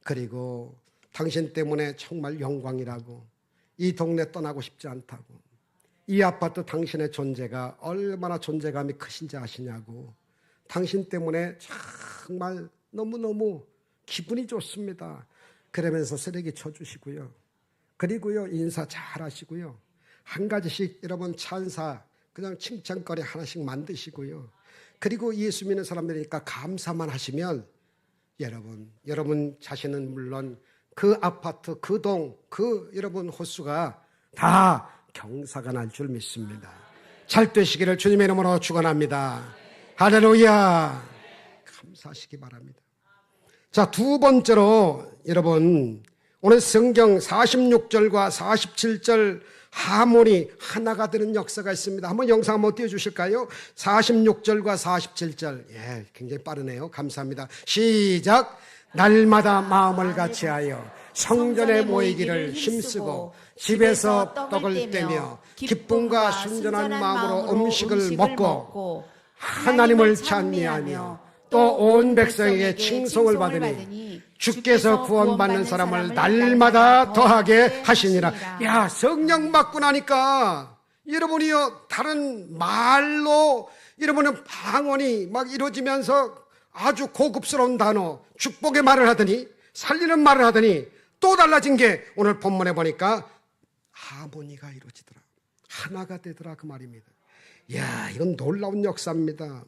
그리고 당신 때문에 정말 영광이라고, 이 동네 떠나고 싶지 않다고, 이 아파트 당신의 존재가 얼마나 존재감이 크신지 아시냐고, 당신 때문에 정말 너무너무 기분이 좋습니다. 그러면서 쓰레기 쳐주시고요. 그리고요, 인사 잘 하시고요. 한 가지씩 여러분 찬사, 그냥 칭찬거리 하나씩 만드시고요. 그리고 예수 믿는 사람들이니까 감사만 하시면 여러분 자신은 물론 그 아파트, 그 동, 그 여러분 호수가 다 경사가 날 줄 믿습니다. 잘 되시기를 주님의 이름으로 축원합니다. 할렐루야. 감사하시기 바랍니다. 자, 두 번째로 여러분 오늘 성경 46절과 47절 하모니 하나가 되는 역사가 있습니다. 한번 영상 한번 띄워주실까요? 46절과 47절. 예, 굉장히 빠르네요. 감사합니다. 시작. 날마다 마음을 같이하여 성전에 모이기를 힘쓰고 집에서 떡을 떼며 기쁨과 순전한 마음으로 음식을 먹고 하나님을 찬미하며 또 온 백성에게 칭송을 받으니 주께서 구원받는 사람을 날마다 더하게 하시니라. 야, 성령 받고 나니까 여러분이요, 다른 말로 여러분은 방언이 막 이루어지면서 아주 고급스러운 단어, 축복의 말을 하더니, 살리는 말을 하더니 또 달라진 게 오늘 본문에 보니까 하모니가 이루어지더라. 하나가 되더라, 그 말입니다. 이야, 이건 놀라운 역사입니다.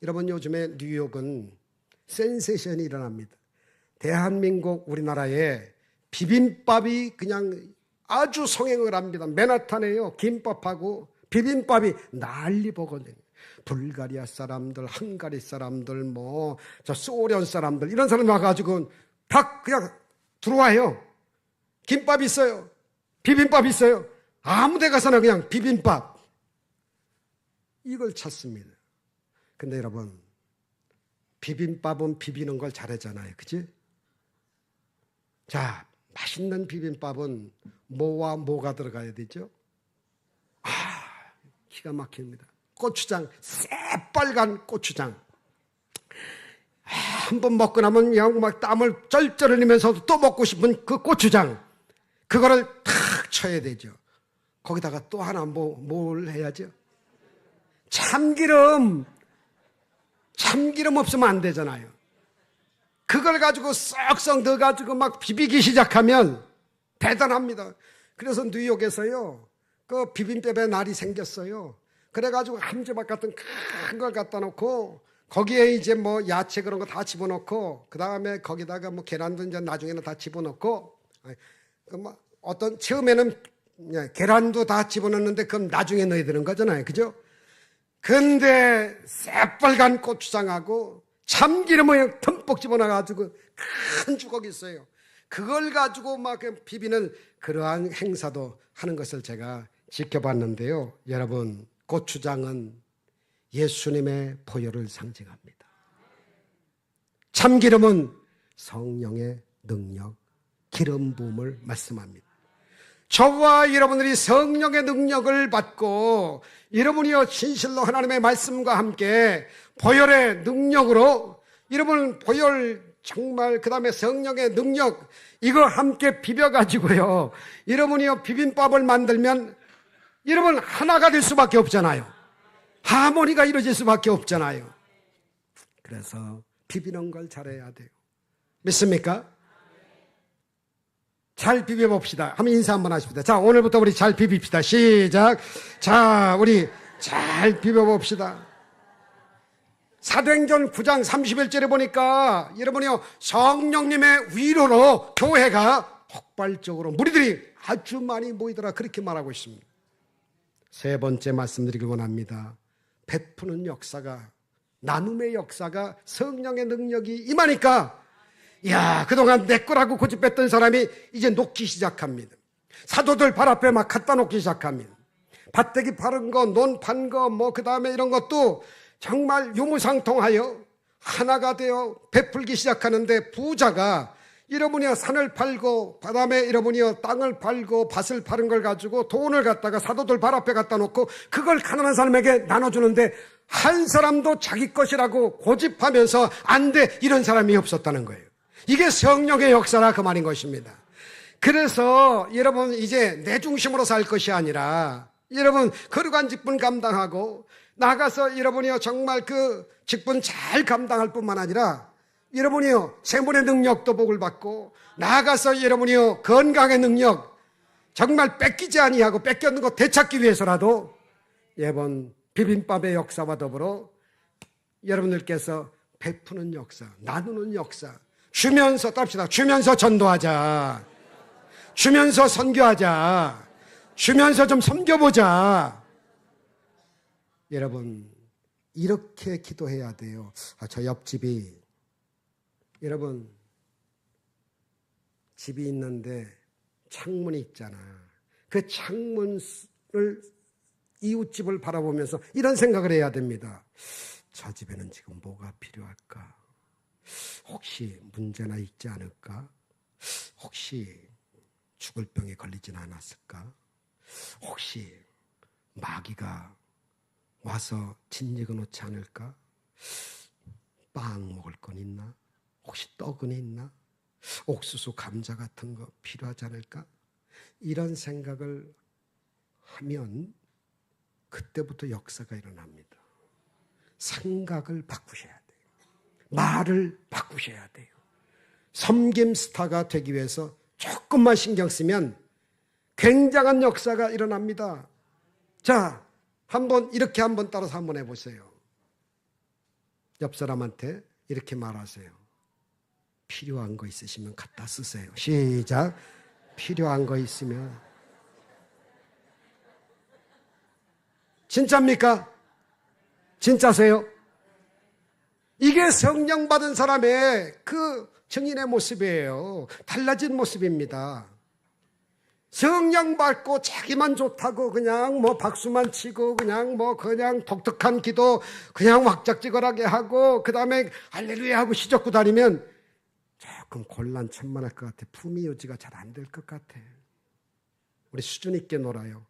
여러분, 요즘에 뉴욕은 센세이션이 일어납니다. 대한민국 우리나라에 비빔밥이 그냥 아주 성행을 합니다. 맨하탄에요, 김밥하고 비빔밥이 난리 보거든요. 불가리아 사람들, 헝가리 사람들, 저 소련 사람들, 이런 사람이 와가지고 다 그냥 들어와요. 김밥 있어요. 비빔밥 있어요. 아무 데 가서나 그냥 비빔밥. 이걸 찾습니다. 근데 여러분, 비빔밥은 비비는 걸 잘하잖아요. 그치? 자, 맛있는 비빔밥은 뭐와 뭐가 들어가야 되죠? 기가 막힙니다. 고추장, 새빨간 고추장. 한 번 먹고 나면 그냥 막 땀을 쩔쩔 흘리면서도 또 먹고 싶은 그 고추장, 그거를 탁 쳐야 되죠. 거기다가 또 하나 뭘 해야죠? 참기름 없으면 안 되잖아요. 그걸 가지고 썩썩 넣어가지고 막 비비기 시작하면 대단합니다. 그래서 뉴욕에서요, 그 비빔밥의 날이 생겼어요. 그래가지고 함지박 같은 큰 걸 갖다 놓고 거기에 이제 뭐 야채 그런 거 다 집어넣고 그 다음에 거기다가 뭐 계란도 이제 나중에는 다 집어넣고 뭐 어떤 처음에는 계란도 다 집어넣는데 그럼 나중에 넣어야 되는 거잖아요, 그죠? 근데 새빨간 고추장하고 참기름을 듬뿍 집어넣어가지고 큰 주걱이 있어요. 그걸 가지고 막 비비는 그러한 행사도 하는 것을 제가 지켜봤는데요. 여러분, 고추장은 예수님의 보혈을 상징합니다. 참기름은 성령의 능력, 기름 부음을 말씀합니다. 저와 여러분들이 성령의 능력을 받고 여러분이요 진실로 하나님의 말씀과 함께 보혈의 능력으로 여러분 보혈 정말 그 다음에 성령의 능력 이거 함께 비벼가지고요 여러분이요 비빔밥을 만들면 여러분 하나가 될 수밖에 없잖아요. 하모니가 이루어질 수밖에 없잖아요. 그래서 비비는 걸 잘해야 돼요. 믿습니까? 잘 비벼봅시다. 한번 인사 한번 하십시다. 자, 오늘부터 우리 잘 비빕시다. 시작. 자, 우리 잘 비벼봅시다. 사도행전 9장 31절에 보니까 여러분이요 성령님의 위로로 교회가 폭발적으로 무리들이 아주 많이 모이더라 그렇게 말하고 있습니다. 세 번째 말씀드리길 원합니다. 베푸는 역사가, 나눔의 역사가 성령의 능력이 임하니까 야, 그동안 내 거라고 고집했던 사람이 이제 놓기 시작합니다. 사도들 발 앞에 막 갖다 놓기 시작합니다. 밭대기 파른 거, 논 판 거, 뭐 그 다음에 이런 것도 정말 유무상통하여 하나가 되어 베풀기 시작하는데 부자가 여러분이요 산을 팔고 그 다음에 여러분이요 땅을 팔고 밭을 파는 걸 가지고 돈을 갖다가 사도들 발 앞에 갖다 놓고 그걸 가난한 사람에게 나눠주는데 한 사람도 자기 것이라고 고집하면서 안 돼 이런 사람이 없었다는 거예요. 이게 성령의 역사라 그 말인 것입니다. 그래서 여러분 이제 내 중심으로 살 것이 아니라 여러분 거룩한 직분 감당하고 나가서 여러분이요 정말 그 직분 잘 감당할 뿐만 아니라 여러분이요 세문의 능력도 복을 받고 나가서 여러분이요 건강의 능력 정말 뺏기지 아니하고 뺏겼는 거 되찾기 위해서라도 이번 비빔밥의 역사와 더불어 여러분들께서 베푸는 역사, 나누는 역사, 주면서 땁시다. 주면서 전도하자. 주면서 선교하자. 주면서 좀 섬겨보자. 여러분 이렇게 기도해야 돼요. 저 옆집이 여러분 집이 있는데 창문이 있잖아. 그 창문을 이웃집을 바라보면서 이런 생각을 해야 됩니다. 저 집에는 지금 뭐가 필요할까? 혹시 문제나 있지 않을까? 혹시 죽을 병에 걸리진 않았을까? 혹시 마귀가 와서 짓이고 놓지 않을까? 빵 먹을 건 있나? 혹시 떡은 있나? 옥수수 감자 같은 거 필요하지 않을까? 이런 생각을 하면 그때부터 역사가 일어납니다. 생각을 바꾸셔야 돼요. 말을 바꾸셔야 돼요. 섬김 스타가 되기 위해서 조금만 신경 쓰면 굉장한 역사가 일어납니다. 자, 이렇게 한번 따라서 한번 해보세요. 옆 사람한테 이렇게 말하세요. 필요한 거 있으시면 갖다 쓰세요. 시작. 필요한 거 있으면. 진짜입니까? 진짜세요? 이게 성령 받은 사람의 그 증인의 모습이에요. 달라진 모습입니다. 성령 받고 자기만 좋다고 그냥 뭐 박수만 치고 그냥 독특한 기도 그냥 왁작지껄하게 하고 그 다음에 할렐루야 하고 시적구 다니면 조금 곤란천만할 것 같아. 품위 유지가 잘 안 될 것 같아. 우리 수준 있게 놀아요.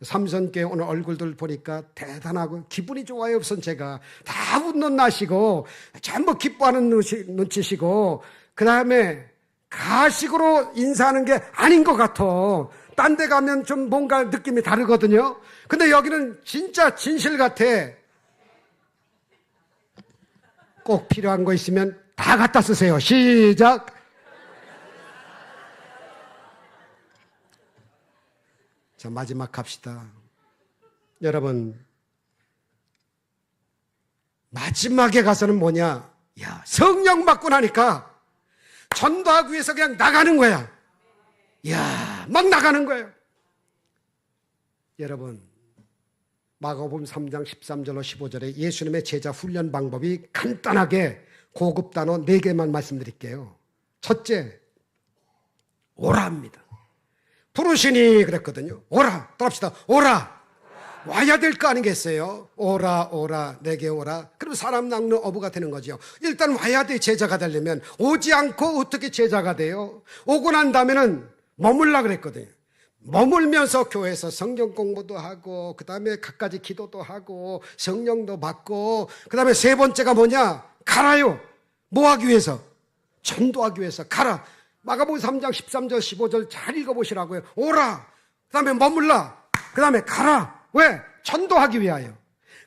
삼선교회 오늘 얼굴들 보니까 대단하고 기분이 좋아요. 우선 제가 다 웃는 나시고 전부 기뻐하는 눈치시고, 그 다음에 가식으로 인사하는 게 아닌 것 같아. 딴 데 가면 좀 뭔가 느낌이 다르거든요. 근데 여기는 진짜 진실 같아. 꼭 필요한 거 있으면 다 갖다 쓰세요. 시작. 자, 마지막 갑시다. 여러분, 마지막에 가서는 뭐냐? 야, 성령 받고 나니까 전도하기 위해서 그냥 나가는 거야. 야, 막 나가는 거예요. 여러분, 마가복음 3장 13절로 15절에 예수님의 제자 훈련 방법이 간단하게 고급 단어 4개만 말씀드릴게요. 첫째, 오라입니다. 부르시니 그랬거든요. 오라, 따라합시다. 오라. 와야 될 거 아니겠어요? 오라, 오라, 내게 오라. 그럼 사람 낚는 어부가 되는 거죠. 일단 와야 돼. 제자가 되려면. 오지 않고 어떻게 제자가 돼요? 오고 난 다음에는 머물라 그랬거든요. 머물면서 교회에서 성경 공부도 하고, 그 다음에 갖가지 기도도 하고, 성령도 받고, 그 다음에 세 번째가 뭐냐? 가라요. 뭐 하기 위해서? 전도하기 위해서 가라. 마가복음 3장 13절 15절 잘 읽어보시라고요. 오라. 그 다음에 머물라. 그 다음에 가라. 왜? 전도하기 위하여.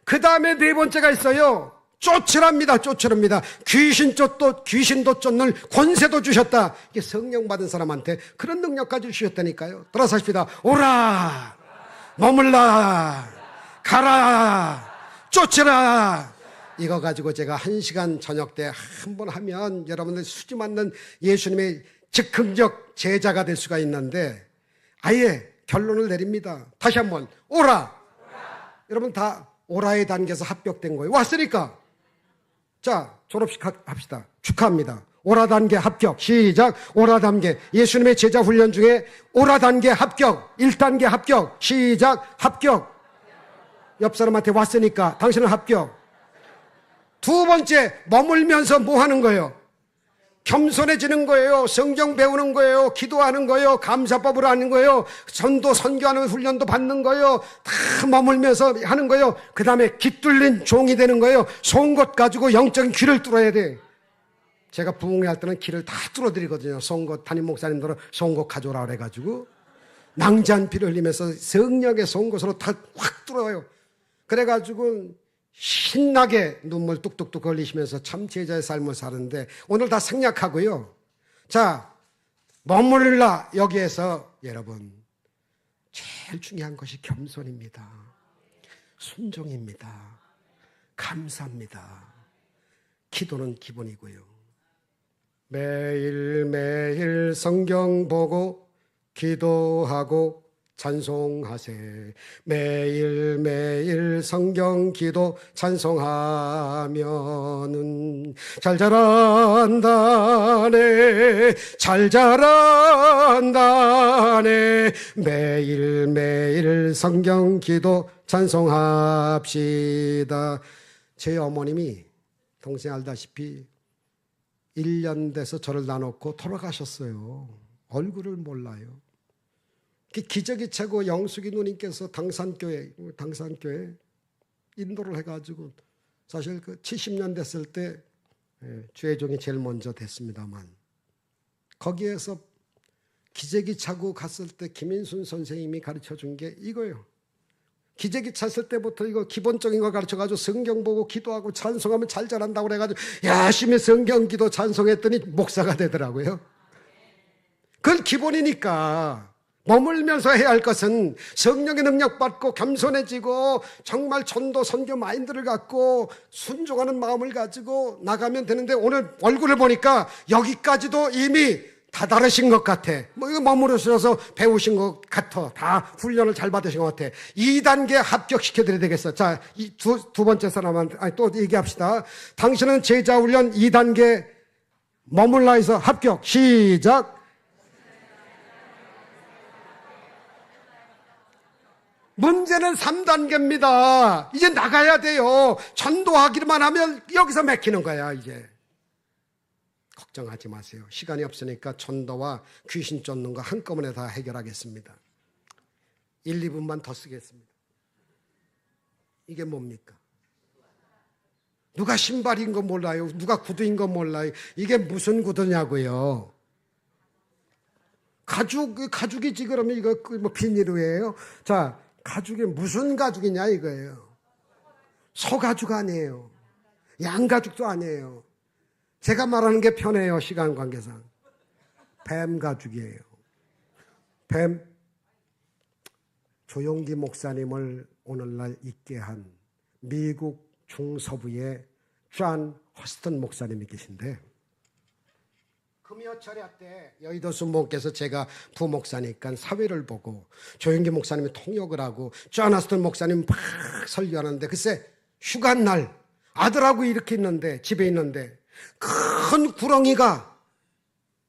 그 다음에 네 번째가 있어요. 쫓으랍니다. 쫓으랍니다. 귀신도 쫓는 권세도 주셨다. 이게 성령 받은 사람한테 그런 능력까지 주셨다니까요. 따라서 하십시다. 오라. 머물라. 가라. 쫓으라. 이거 가지고 제가 1시간 저녁 때 한 번 하면 여러분들 수지 맞는 예수님의 즉흥적 제자가 될 수가 있는데, 아예 결론을 내립니다. 다시 한번 오라. 여러분 다 오라의 단계에서 합격된 거예요. 왔으니까 자, 졸업식 합시다. 축하합니다. 오라 단계 합격. 시작. 오라 단계. 예수님의 제자 훈련 중에 오라 단계 합격. 1단계 합격. 시작. 합격. 옆 사람한테 왔으니까 당신은 합격. 두 번째, 머물면서 뭐 하는 거예요? 겸손해지는 거예요. 성경 배우는 거예요. 기도하는 거예요. 감사법을 하는 거예요. 전도 선교하는 훈련도 받는 거예요. 다 머물면서 하는 거예요. 그 다음에 귀 뚫린 종이 되는 거예요. 송곳 가지고 영적인 귀를 뚫어야 돼. 제가 부흥회 할 때는 귀를 다 뚫어드리거든요. 송곳 담임 목사님들은 송곳 가져오라 그래가지고 낭자한 피를 흘리면서 성령의 송곳으로 다 확 뚫어요. 그래가지고 신나게 눈물 뚝뚝뚝 흘리시면서 참 제자의 삶을 사는데, 오늘 다 생략하고요. 자, 머물라. 여기에서 여러분 제일 중요한 것이 겸손입니다. 순종입니다. 감사합니다. 기도는 기본이고요. 매일매일 성경 보고 기도하고 찬송하세. 매일매일 성경 기도 찬송하면은 잘 자란다네. 잘 자란다네. 매일매일 성경 기도 찬송합시다. 제 어머님이 동생 알다시피 1년 돼서 저를 놔놓고 돌아가셨어요. 얼굴을 몰라요. 기적이 차고 영숙이 누님께서 당산교회 인도를 해가지고, 사실 그 70년 됐을 때 주혜종이 제일 먼저 됐습니다만, 거기에서 기적이 차고 갔을 때 김인순 선생님이 가르쳐 준 게 이거예요. 기적이 찼을 때부터 이거 기본적인 걸 가르쳐가지고 성경 보고 기도하고 찬송하면 잘 자란다고 그래가지고 열심히 성경 기도 찬송했더니 목사가 되더라고요. 그건 기본이니까. 머물면서 해야 할 것은 성령의 능력 받고 겸손해지고 정말 전도 선교 마인드를 갖고 순종하는 마음을 가지고 나가면 되는데, 오늘 얼굴을 보니까 여기까지도 이미 다다르신 것 같아. 뭐 이거 머무르셔서 배우신 것 같아. 다 훈련을 잘 받으신 것 같아. 2단계 합격시켜드려야 되겠어. 자, 이 두 번째 사람한테 또 얘기합시다. 당신은 제자 훈련 2단계 머물라 해서 합격. 시작. 문제는 3단계입니다. 이제 나가야 돼요. 전도하기만 하면 여기서 막히는 거야. 이제 걱정하지 마세요. 시간이 없으니까 전도와 귀신 쫓는 거 한꺼번에 다 해결하겠습니다. 1, 2분만 더 쓰겠습니다. 이게 뭡니까? 누가 신발인 거 몰라요? 누가 구두인 거 몰라요? 이게 무슨 구두냐고요? 가죽이지 그러면 이거 뭐 비닐이에요? 자, 가죽이 무슨 가죽이냐 이거예요. 소가죽 아니에요. 양가죽도 아니에요. 제가 말하는 게 편해요, 시간 관계상. 뱀 가죽이에요. 뱀. 조용기 목사님을 오늘날 있게 한 미국 중서부의 존 허스턴 목사님이 계신데, 금요철야 때 여의도 순복음께서 제가 부목사니까 사회를 보고 조용기 목사님이 통역을 하고 존 허스턴 목사님 막 설교하는데, 글쎄 휴가날 아들하고 이렇게 있는데, 집에 있는데 큰 구렁이가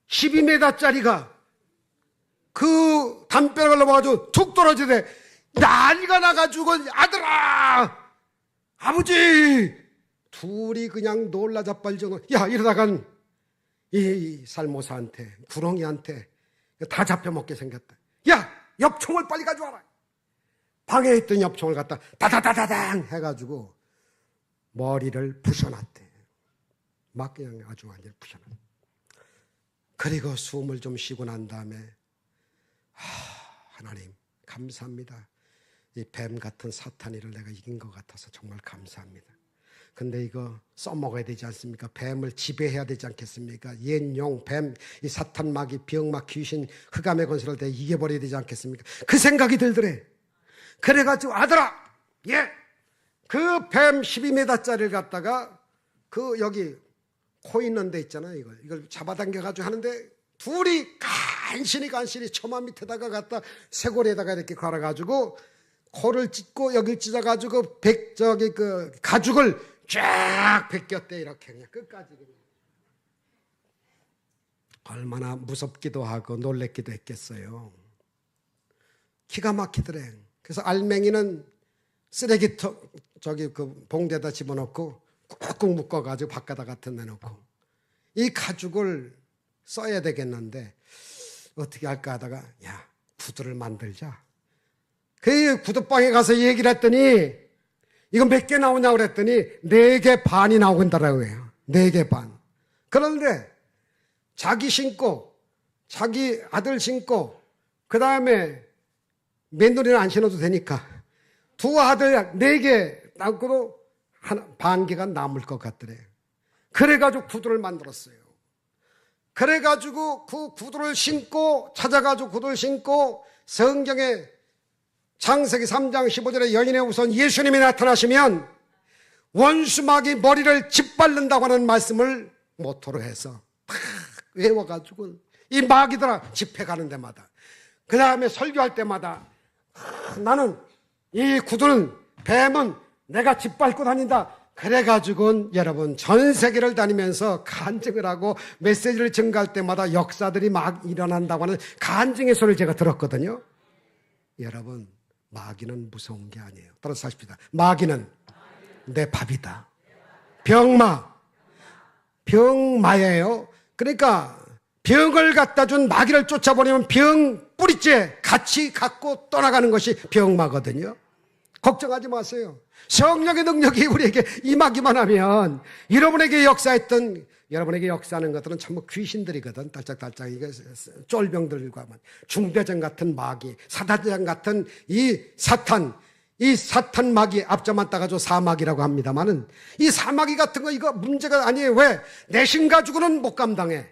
12m짜리가 그 담벼락을 넘어가지고 툭 떨어지대. 난리가 나가지고 아들아 아버지 둘이 그냥 놀라 자빠지고, 야 이러다간 이 살모사한테 구렁이한테 다 잡혀먹게 생겼다. 야 엽총을 빨리 가져와라. 방에 있던 엽총을 갖다 다다다다당 해가지고 머리를 부셔놨대. 막 그냥 아주 완전히 부셔놨대. 그리고 숨을 좀 쉬고 난 다음에 하나님 감사합니다. 이 뱀 같은 사탄이를 내가 이긴 것 같아서 정말 감사합니다. 근데 이거 써먹어야 되지 않습니까? 뱀을 지배해야 되지 않겠습니까? 옛용, 뱀, 이 사탄 마귀, 병마, 귀신, 흑암의 권세를 다 이겨버려야 되지 않겠습니까? 그 생각이 들더래. 그래가지고 아들아, 예, 그 뱀 12m짜리를 갖다가 그 여기 코 있는 데 있잖아요. 이걸 잡아당겨가지고 하는데 둘이 간신히 처마 밑에다가 갖다 쇄골에다가 이렇게 갈아가지고 코를 찢고 여기 찢어가지고 그 가죽을 쫙 벗겼대. 이렇게 그냥 끝까지. 얼마나 무섭기도 하고 놀랬기도 했겠어요. 기가 막히더래. 그래서 알맹이는 쓰레기통 저기 그 봉대에다 집어넣고 꾹꾹 묶어가지고 바깥에 갖다 내놓고, 이 가죽을 써야 되겠는데 어떻게 할까 하다가 야 구두를 만들자. 그 구두방에 가서 얘기를 했더니 이거 몇 개 나오냐고 그랬더니 4개 반이 나온다라고요. 4개 반. 그런데 자기 신고 자기 아들 신고 그 다음에 며느리는 안 신어도 되니까 두 아들 4개 낳고도 반 개가 남을 것 같더래. 그래가지고 구두를 만들었어요. 그래가지고 그 구두를 신고 찾아가지고 구두를 신고 성경에 창세기 3장 15절에 여인의 우선 예수님이 나타나시면 원수막이 머리를 짓밟는다고 하는 말씀을 모토로 해서 팍 외워가지고 이 마귀들아 집회 가는 데마다 그 다음에 설교할 때마다 나는 이 구두는 뱀은 내가 짓밟고 다닌다. 그래가지고 여러분 전 세계를 다니면서 간증을 하고 메시지를 증가할 때마다 역사들이 막 일어난다고 하는 간증의 소리를 제가 들었거든요. 여러분 마귀는 무서운 게 아니에요. 따라서 하십시다. 마귀는 내 밥이다. 병마예요. 그러니까 병을 갖다 준 마귀를 쫓아버리면 병 뿌리째 같이 갖고 떠나가는 것이 병마거든요. 걱정하지 마세요. 성령의 능력이 우리에게 임하기만 하면 여러분에게 역사하는 것들은 전부 귀신들이거든. 달짝달짝 이게 쫄병들과 중대장 같은 마귀, 사단장 같은 이 사탄 마귀 앞자만 따가지고 사마귀라고 합니다만은 이 사마귀 같은 거 이거 문제가 아니에요. 왜? 내신 가지고는 못 감당해.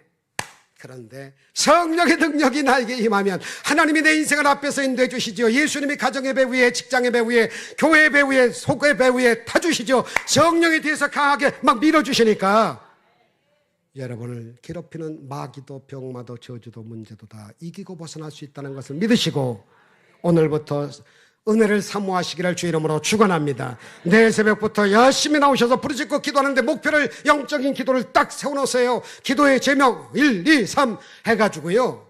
그런데 성령의 능력이 나에게 임하면 하나님이 내 인생을 앞에서 인도해 주시죠. 예수님이 가정의 배후에, 직장의 배후에, 교회의 배후에, 속의 배후에 타주시죠. 성령에 대해서 강하게 막 밀어주시니까 여러분을 괴롭히는 마귀도 병마도 저주도 문제도 다 이기고 벗어날 수 있다는 것을 믿으시고 오늘부터 은혜를 사모하시기를 주 이름으로 축원합니다. 내일 새벽부터 열심히 나오셔서 부르짖고 기도하는데 목표를 영적인 기도를 딱 세워놓으세요. 기도의 제목 1, 2, 3 해가지고요.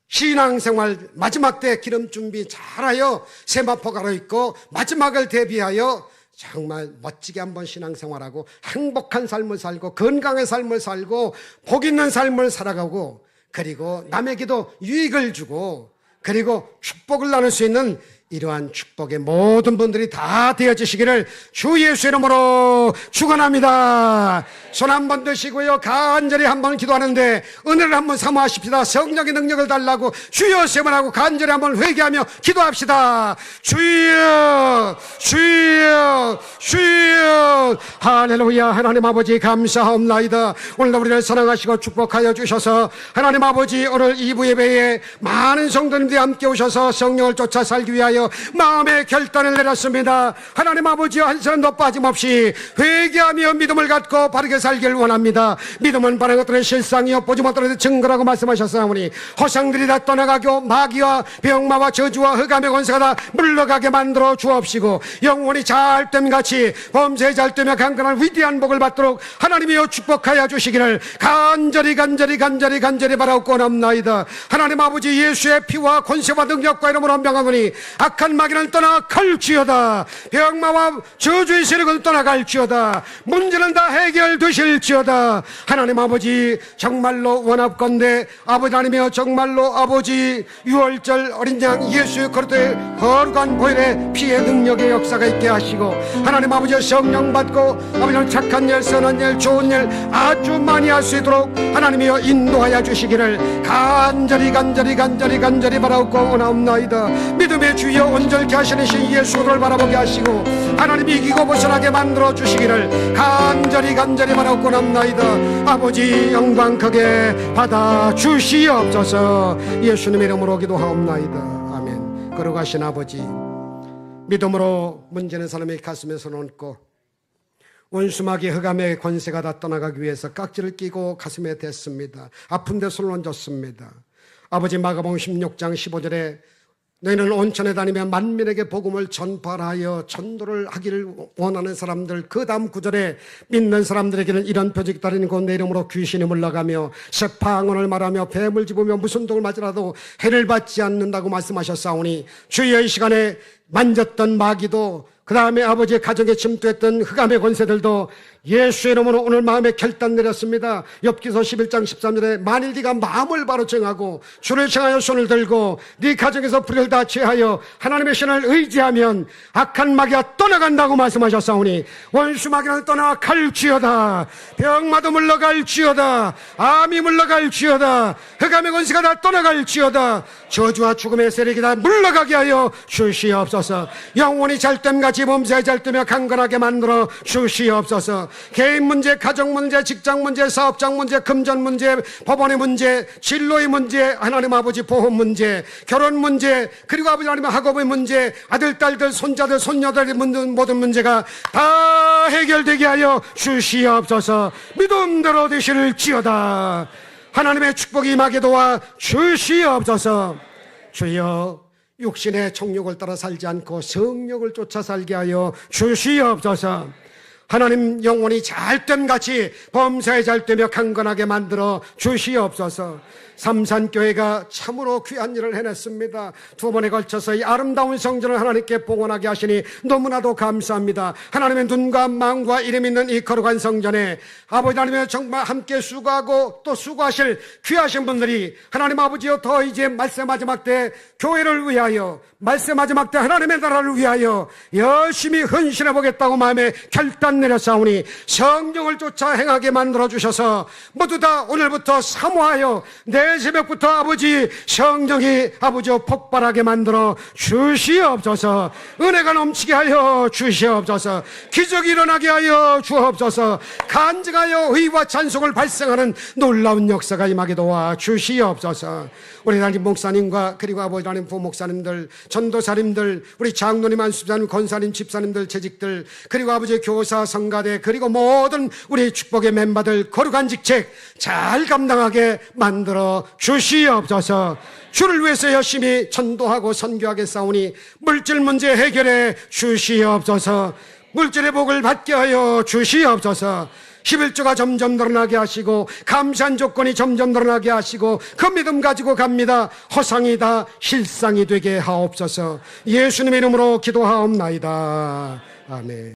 신앙생활 마지막 때 기름 준비 잘하여 세마포 갈아입고 마지막을 대비하여 정말 멋지게 한번 신앙생활하고 행복한 삶을 살고 건강한 삶을 살고 복 있는 삶을 살아가고 그리고 남에게도 유익을 주고 그리고 축복을 나눌 수 있는 이러한 축복의 모든 분들이 다 되어지시기를 주 예수 이름으로 축원합니다. 손 한번 드시고요, 간절히 한번 기도하는데 은혜를 한번 사모하십시다. 성령의 능력을 달라고 주여 세번하고 간절히 한번 회개하며 기도합시다. 주여 주여 주여. 할렐루야. 하나님 아버지 감사합니다. 오늘도 우리를 사랑하시고 축복하여 주셔서 하나님 아버지 오늘 2부 예배에 많은 성도님들이 함께 오셔서 성령을 쫓아 살기 위하여 마음의 결단을 내렸습니다. 하나님 아버지 한 사람도 빠짐없이 회개하며 믿음을 갖고 바르게 살기를 원합니다. 믿음은 바른 것들의 실상이요 보지 못하는 것들의 증거라고 말씀하셨사오니 허상들이 다 떠나가고 마귀와 병마와 저주와 흑암의 권세가 다 물러가게 만들어 주옵시고 영혼이 잘됨 같이 범죄에 잘되며 강건한 위대한 복을 받도록 하나님이여 축복하여 주시기를 간절히 바라옵고 원합나이다. 하나님 아버지 예수의 피와 권세와 능력과 이름으로 명하노니 악한 마귀는 떠나갈지어다. 병마와 저주의 세력은 떠나갈지어다. 문제는 다 해결되실지어다. 하나님 아버지 정말로 원합건대 아버지 하나님이여 정말로 아버지 6월절 어린 양 예수의 그리스도의 거룩한 보혈의 피의 능력의 역사가 있게 하시고 하나님 아버지 성령 받고 아버지는 착한 일 선한 일 좋은 일 아주 많이 할 수 있도록 하나님이여 인도하여 주시기를 간절히 바라옵고 원하옵나이다. 믿음의 주여 온전케 하시는 신 예수를 바라보게 하시고 하나님이 이기고 벗어나게 만들어 주시기를 간절히 바라옵고 원하옵나이다. 아버지 영광 크게 받아 주시옵소서. 예수님의 이름으로 기도하옵나이다. 아멘. 걸어가신 아버지 믿음으로 문제는 사람의 가슴에 손 얹고 원수마귀 흑암의 권세가 다 떠나가기 위해서 깍지를 끼고 가슴에 댔습니다. 아픈 데 손을 얹었습니다. 아버지 마가복음 16장 15절에 너희는 온천에 다니며 만민에게 복음을 전파하여 전도를 하기를 원하는 사람들, 그 다음 구절에 믿는 사람들에게는 이런 표적이 따르고 내 이름으로 귀신이 물러가며 세파항원을 말하며 뱀을 집으며 무슨 독을 맞으라도 해를 받지 않는다고 말씀하셨사오니 주여 이 시간에 만졌던 마귀도 그 다음에 아버지의 가정에 침투했던 흑암의 권세들도 예수의 이름으로 오늘 마음에 결단 내렸습니다. 욥기서 11장 13절에 만일 네가 마음을 바로 정하고 주를 청하여 손을 들고 네 가정에서 불을 다 취하여 하나님의 신을 의지하면 악한 마귀가 떠나간다고 말씀하셨사오니 원수 마귀는 떠나갈지어다. 병마도 물러갈지어다. 암이 물러갈지어다. 흑암의 권세가 다 떠나갈지어다. 저주와 죽음의 세력이 다 물러가게 하여 주시옵소서. 영혼이 잘됨같이 범죄에 잘되며 강건하게 만들어 주시옵소서. 개인 문제, 가정 문제, 직장 문제, 사업장 문제, 금전 문제, 법원의 문제, 진로의 문제, 하나님 아버지 보험 문제, 결혼 문제, 그리고 아버지 하나님의 학업의 문제, 아들, 딸들, 손자들, 손녀들의 모든 문제가 다 해결되게 하여 주시옵소서. 믿음대로 되실지어다. 하나님의 축복이 임하게 도와 주시옵소서. 주여 육신의 정욕을 따라 살지 않고 성욕을 쫓아 살게 하여 주시옵소서. 하나님 영혼이 잘됨같이 범사에 잘되며 강건하게 만들어 주시옵소서. 삼산교회가 참으로 귀한 일을 해냈습니다. 두 번에 걸쳐서 이 아름다운 성전을 하나님께 봉헌하게 하시니 너무나도 감사합니다. 하나님의 눈과 마음과 이름 있는 이 거룩한 성전에 아버지 하나님의 정말 함께 수고하고 또 수고하실 귀하신 분들이 하나님 아버지여 더 이제 말세 마지막 때 교회를 위하여 말세 마지막 때 하나님의 나라를 위하여 열심히 헌신해 보겠다고 마음에 결단 내렸사오니 성령을 쫓아 행하게 만들어 주셔서 모두 다 오늘부터 사모하여 내 새벽부터 아버지 성령이 아버지 폭발하게 만들어 주시옵소서. 은혜가 넘치게 하여 주시옵소서. 기적이 일어나게 하여 주옵소서. 간증하여 의와 찬송을 발생하는 놀라운 역사가 임하게 도와 주시옵소서. 우리 담임 목사님과 그리고 아버지 하나님 부목사님들, 전도사님들, 우리 장로님, 안수사님, 권사님, 집사님들, 재직들, 그리고 아버지 교사, 성가대, 그리고 모든 우리 축복의 멤버들 거룩한 직책 잘 감당하게 만들어 주시옵소서. 주를 위해서 열심히 전도하고 선교하겠사오니 물질 문제 해결해 주시옵소서. 물질의 복을 받게 하여 주시옵소서. 11조가 점점 늘어나게 하시고 감사한 조건이 점점 늘어나게 하시고 그 믿음 가지고 갑니다. 허상이 다 실상이 되게 하옵소서. 예수님의 이름으로 기도하옵나이다. 아멘.